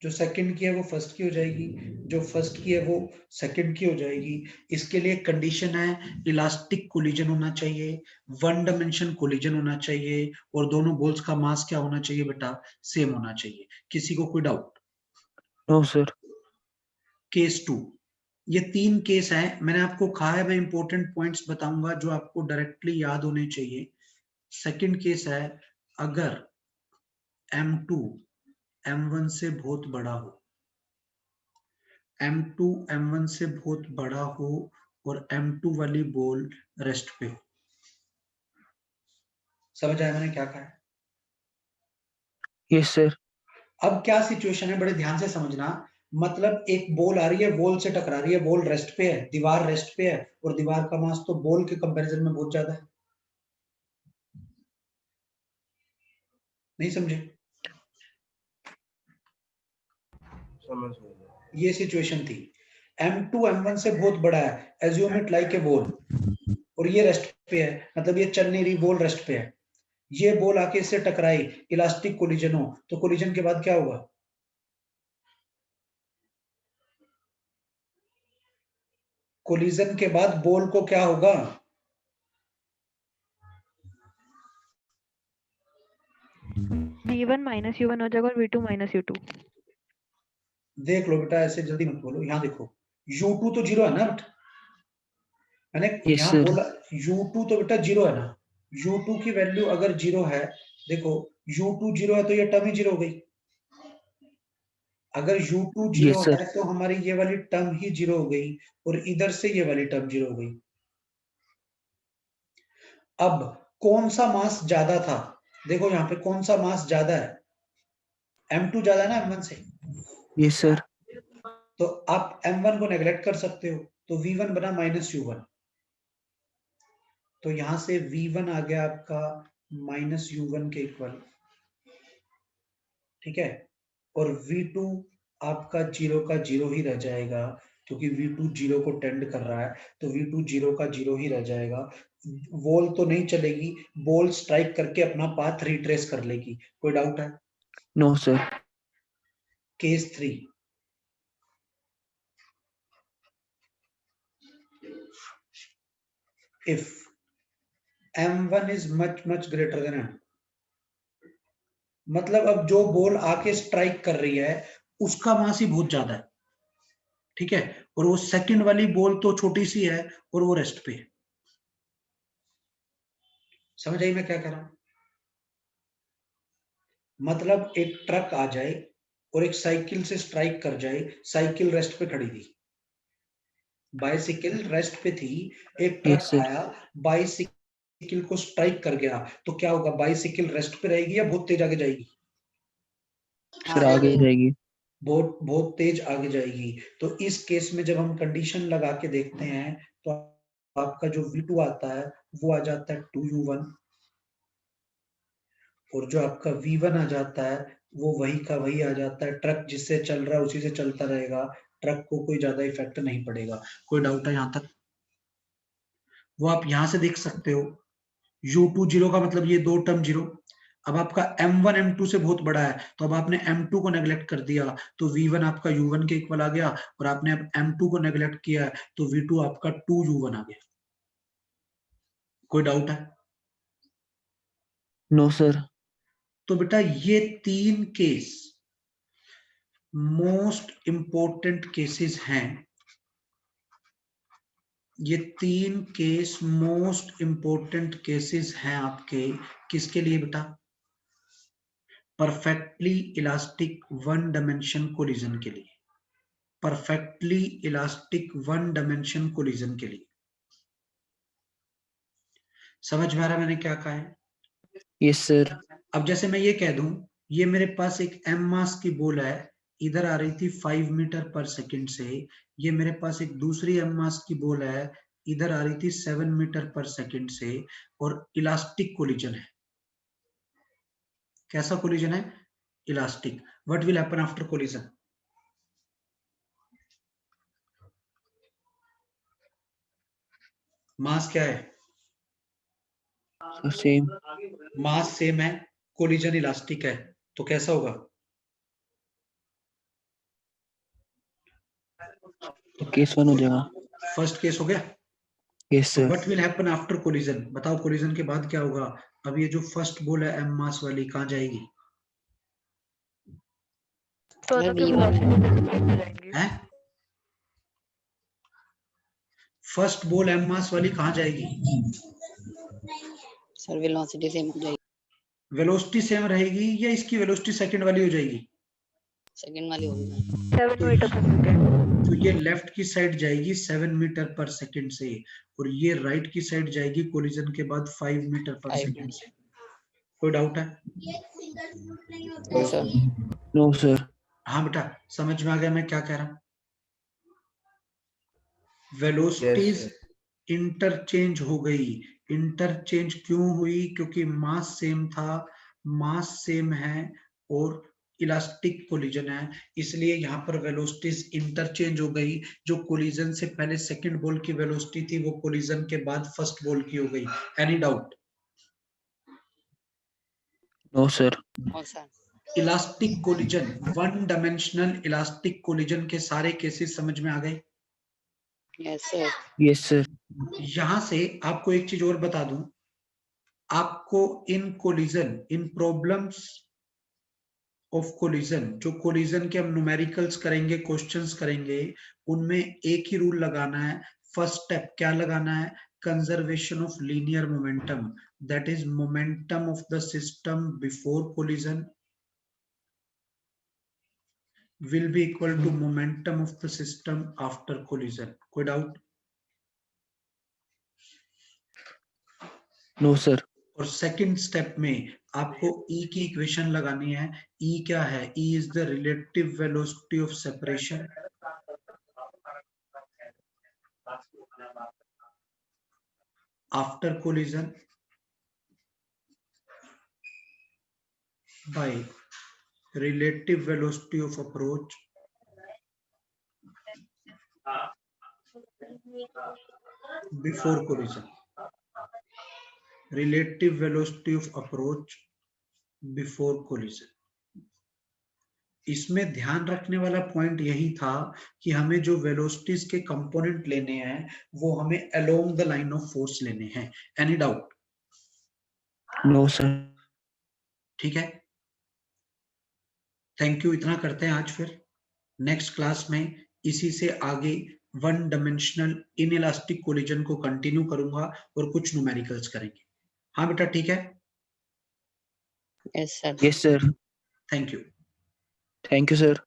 [SPEAKER 1] जो सेकंड की है वो फर्स्ट की हो जाएगी, जो फर्स्ट की है वो सेकंड की हो जाएगी। इसके लिए कंडीशन है इलास्टिक कोलिजन होना चाहिए, वन डायमेंशन कोलिजन होना चाहिए और दोनों बॉल्स का मास क्या होना चाहिए बेटा? सेम होना चाहिए। किसी को कोई डाउट?
[SPEAKER 3] No sir.
[SPEAKER 1] केस 2, ये 3 केस हैं, मैंने आपको कहा है मैं इंपॉर्टेंट पॉइंट्स बताऊंगा जो आपको डायरेक्टली याद होने चाहिए। सेकंड केस है, अगर M2 M1 से बहुत बड़ा हो, M2 M1 से बहुत बड़ा हो और M2 वाली बॉल रेस्ट पे हो। समझ आया मैंने क्या कहा है?
[SPEAKER 3] Yes sir.
[SPEAKER 1] अब क्या सिचुएशन है, बड़े ध्यान से समझना। मतलब एक बॉल आ रही है, बॉल से टकरा रही है, बॉल रेस्ट पे है, दीवार रेस्ट पे है और दीवार का मास तो बॉल के कंपैरिजन में बहुत ज्यादा है। नहीं समझे? ये सिचुएशन थी। M2 M1 से बहुत बड़ा है, assume it like a ball, और ये रेस्ट पे है, मतलब ये चल नहीं रही, बॉल रेस्ट पे है। ये बॉल आके इससे टकराई, इलास्टिक कोलिजन हो, तो कोलिजन के बाद क्या होगा? कोलिजन के बाद बॉल को क्या होगा?
[SPEAKER 8] V1 माइनस U1 हो जाएगा और V2 माइनस U2।
[SPEAKER 1] देख लो बेटा, ऐसे जल्दी मत बोलो। यहाँ देखो, U2 तो 0 है ना बेटा? मैंने
[SPEAKER 3] यस
[SPEAKER 1] यहाँ
[SPEAKER 3] सर।
[SPEAKER 1] बोला U2 तो बेटा 0 है ना? U2 की वैल्यू अगर 0 है, देखो U2 0 है तो ये टर्म ही 0 हो गई। अगर U2 0
[SPEAKER 3] यस सर।
[SPEAKER 1] है तो हमारी ये वाली टर्म ही 0 हो गई और इधर से ये वाली टर्म 0 हो गई। अब कौन सा मास ज्यादा था? देखो यहाँ पे कौन सा मास ज्यादा है? M2 ज्यादा है ना M1 से?
[SPEAKER 3] Yes sir.
[SPEAKER 1] तो आप M1 को नेग्लेक्ट कर सकते हो, तो V1 बना माइनस U1। तो यहां से V1 आ गया आपका माइनस U1 के इक्वल, ठीक है? और V2 आपका 0 का 0 ही रह जाएगा, क्योंकि V2 0 को टेंड कर रहा है, तो V2 0 का 0 ही रह जाएगा। बॉल तो नहीं चलेगी, बॉल स्ट्राइक करके अपना पाथ रिट्रेस कर लेगी। कोई डाउट है?
[SPEAKER 3] No, sir.
[SPEAKER 1] Case 3. If m1 is much greater than m, मतलब अब जो बॉल आके स्ट्राइक कर रही है उसका मास ही बहुत ज्यादा है, ठीक है, और वो सेकंड वाली बॉल तो छोटी सी है और वो रेस्ट पे है। समझ आई मैं क्या कह रहा हूं? मतलब एक ट्रक आ जाए और एक साइकिल से स्ट्राइक कर जाए, साइकिल रेस्ट पे खड़ी थी, बाइसिकल रेस्ट पे थी, एक ट्रक
[SPEAKER 3] Yes, sir.
[SPEAKER 1] आया बाइसिकल को स्ट्राइक कर गया, तो क्या होगा? बाइसिकल रेस्ट पे रहेगी या बहुत तेज आगे जाएगी?
[SPEAKER 3] Sir, आगे जाएगी।
[SPEAKER 1] बहुत तेज आगे जाएगी। तो इस केस में जब हम कंडीशन लगा के देखते हैं तो आपका जो V2 आता है वो आ जाता है 2u1, और जो आपका V1 आ जाता है वो वही का वही आ जाता है। ट्रक जिससे चल रहा है उसी से चलता रहेगा, ट्रक को कोई ज्यादा इफेक्ट नहीं पड़ेगा। कोई डाउट है यहाँ तक? वो आप यहां से देख सकते हो, U2 जीरो का मतलब ये दो टर्म जीरो। अब आपका M1 M2 से बहुत बड़ा है तो अब आपने M2 को नेग्लेक्ट कर दिया तो V1 आपका U1 के इक्वल आ गया, और आपने अब M2 को नेग्लेक्ट किया है तो V2 आपका 2U1 आ गया। कोई डाउट है?
[SPEAKER 3] No, sir.
[SPEAKER 1] तो बेटा ये तीन केस मोस्ट इंपॉर्टेंट केसेस हैं। ये तीन केस मोस्ट इंपॉर्टेंट केसेस हैं आपके, किसके लिए बेटा? Perfectly elastic one dimension collision के लिए, perfectly elastic one dimension collision के लिए। समझ में आ रहा मैंने क्या कहा है?
[SPEAKER 3] Yes, sir.
[SPEAKER 1] अब जैसे मैं ये कह दूं, ये मेरे पास एक m मास की बॉल है, इधर आ रही थी 5 मीटर पर सेकंड से, ये मेरे पास एक दूसरी m मास की बॉल है, इधर आ रही थी 7 मीटर पर सेकंड से, और इलास्टिक कोलिजन है। कैसा कोलिजन है? Elastic. What will happen after collision? Mass क्या है?
[SPEAKER 3] Sir, same.
[SPEAKER 1] मास सेम है, कोलिजन इलास्टिक है, तो कैसा होगा?
[SPEAKER 3] तो केस 1 हो जाएगा।
[SPEAKER 1] फर्स्ट केस हो गया।
[SPEAKER 3] Yes,
[SPEAKER 1] तो
[SPEAKER 3] sir.
[SPEAKER 1] What will happen after collision? बताओ कोलिजन के बाद क्या होगा? अब ये जो फर्स्ट बॉल है m मास वाली कहां जाएगी?
[SPEAKER 8] दोनों के
[SPEAKER 5] V1
[SPEAKER 8] velocity जाएंगी।
[SPEAKER 1] है? फर्स्ट बॉल m मास वाली कहां जाएगी?
[SPEAKER 5] सर वेलोसिटी सेम हो जाएगी,
[SPEAKER 1] वेलोसिटी सेम रहेगी या इसकी वेलोसिटी सेकंड वाली हो जाएगी?
[SPEAKER 5] सेकंड वाली होगी।
[SPEAKER 8] 7 मीटर पर सेकेंड।
[SPEAKER 1] तो ये लेफ्ट की साइड जाएगी 7 मीटर पर सेकंड से, और ये राइट की साइड जाएगी कोलिजन के बाद 5 मीटर पर
[SPEAKER 5] 5
[SPEAKER 1] सेकंड से। कोई डाउट है?
[SPEAKER 5] No sir.
[SPEAKER 3] No, sir.
[SPEAKER 1] हाँ बेटा, समझ में आ गया मैं क्या कह रहा हूं? वेलोसिटीज इंटरचेंज हो गई। इंटरचेंज क्यों हुई? क्योंकि मास सेम था, मास सेम है और इलास्टिक कोलिजन है, इसलिए यहाँ पर वेलोसिटीज इंटरचेंज हो गई। जो कोलिजन से पहले सेकंड बॉल की वेलोसिटी थी वो कोलिजन के बाद फर्स्ट बॉल की हो गई। Any doubt?
[SPEAKER 3] No, sir.
[SPEAKER 5] No sir.
[SPEAKER 1] Elastic collision, one dimensional elastic collision के सारे केसेस समझ में आ गए?
[SPEAKER 5] Yes sir.
[SPEAKER 3] Yes, sir.
[SPEAKER 1] यहां से आपको एक चीज और बता दूं, आपको in collision, in problems of collision, जो कोलिजन के हम न्यूमेरिकल्स करेंगे, क्वेश्चंस करेंगे, उनमें एक ही रूल लगाना है। फर्स्ट स्टेप क्या लगाना है? Conservation of linear momentum, that is momentum of the system before collision will be equal to momentum of the system after collision. कोई डाउट?
[SPEAKER 3] No, sir.
[SPEAKER 1] और सेकंड स्टेप में आपको E की इक्वेशन लगानी है। E क्या है? E is the relative velocity of separation after collision by relative velocity of approach before collision. Relative velocity of approach before collision. इसमें ध्यान रखने वाला पॉइंट यही था कि हमें जो वेलोसिटीज के कंपोनेंट लेने हैं वो हमें along the line of force लेने हैं। Any doubt?
[SPEAKER 3] No sir.
[SPEAKER 1] ठीक है, थैंक यू। इतना करते हैं आज। फिर नेक्स्ट क्लास में इसी से आगे वन डायमेंशनल इनइलास्टिक कोलिजन को कंटिन्यू करूंगा और कुछ न्यूमेरिकल्स करेंगे। हाँ बेटा, ठीक है,
[SPEAKER 5] Yes, sir.
[SPEAKER 3] Yes sir.
[SPEAKER 1] Thank you.
[SPEAKER 3] Thank you sir.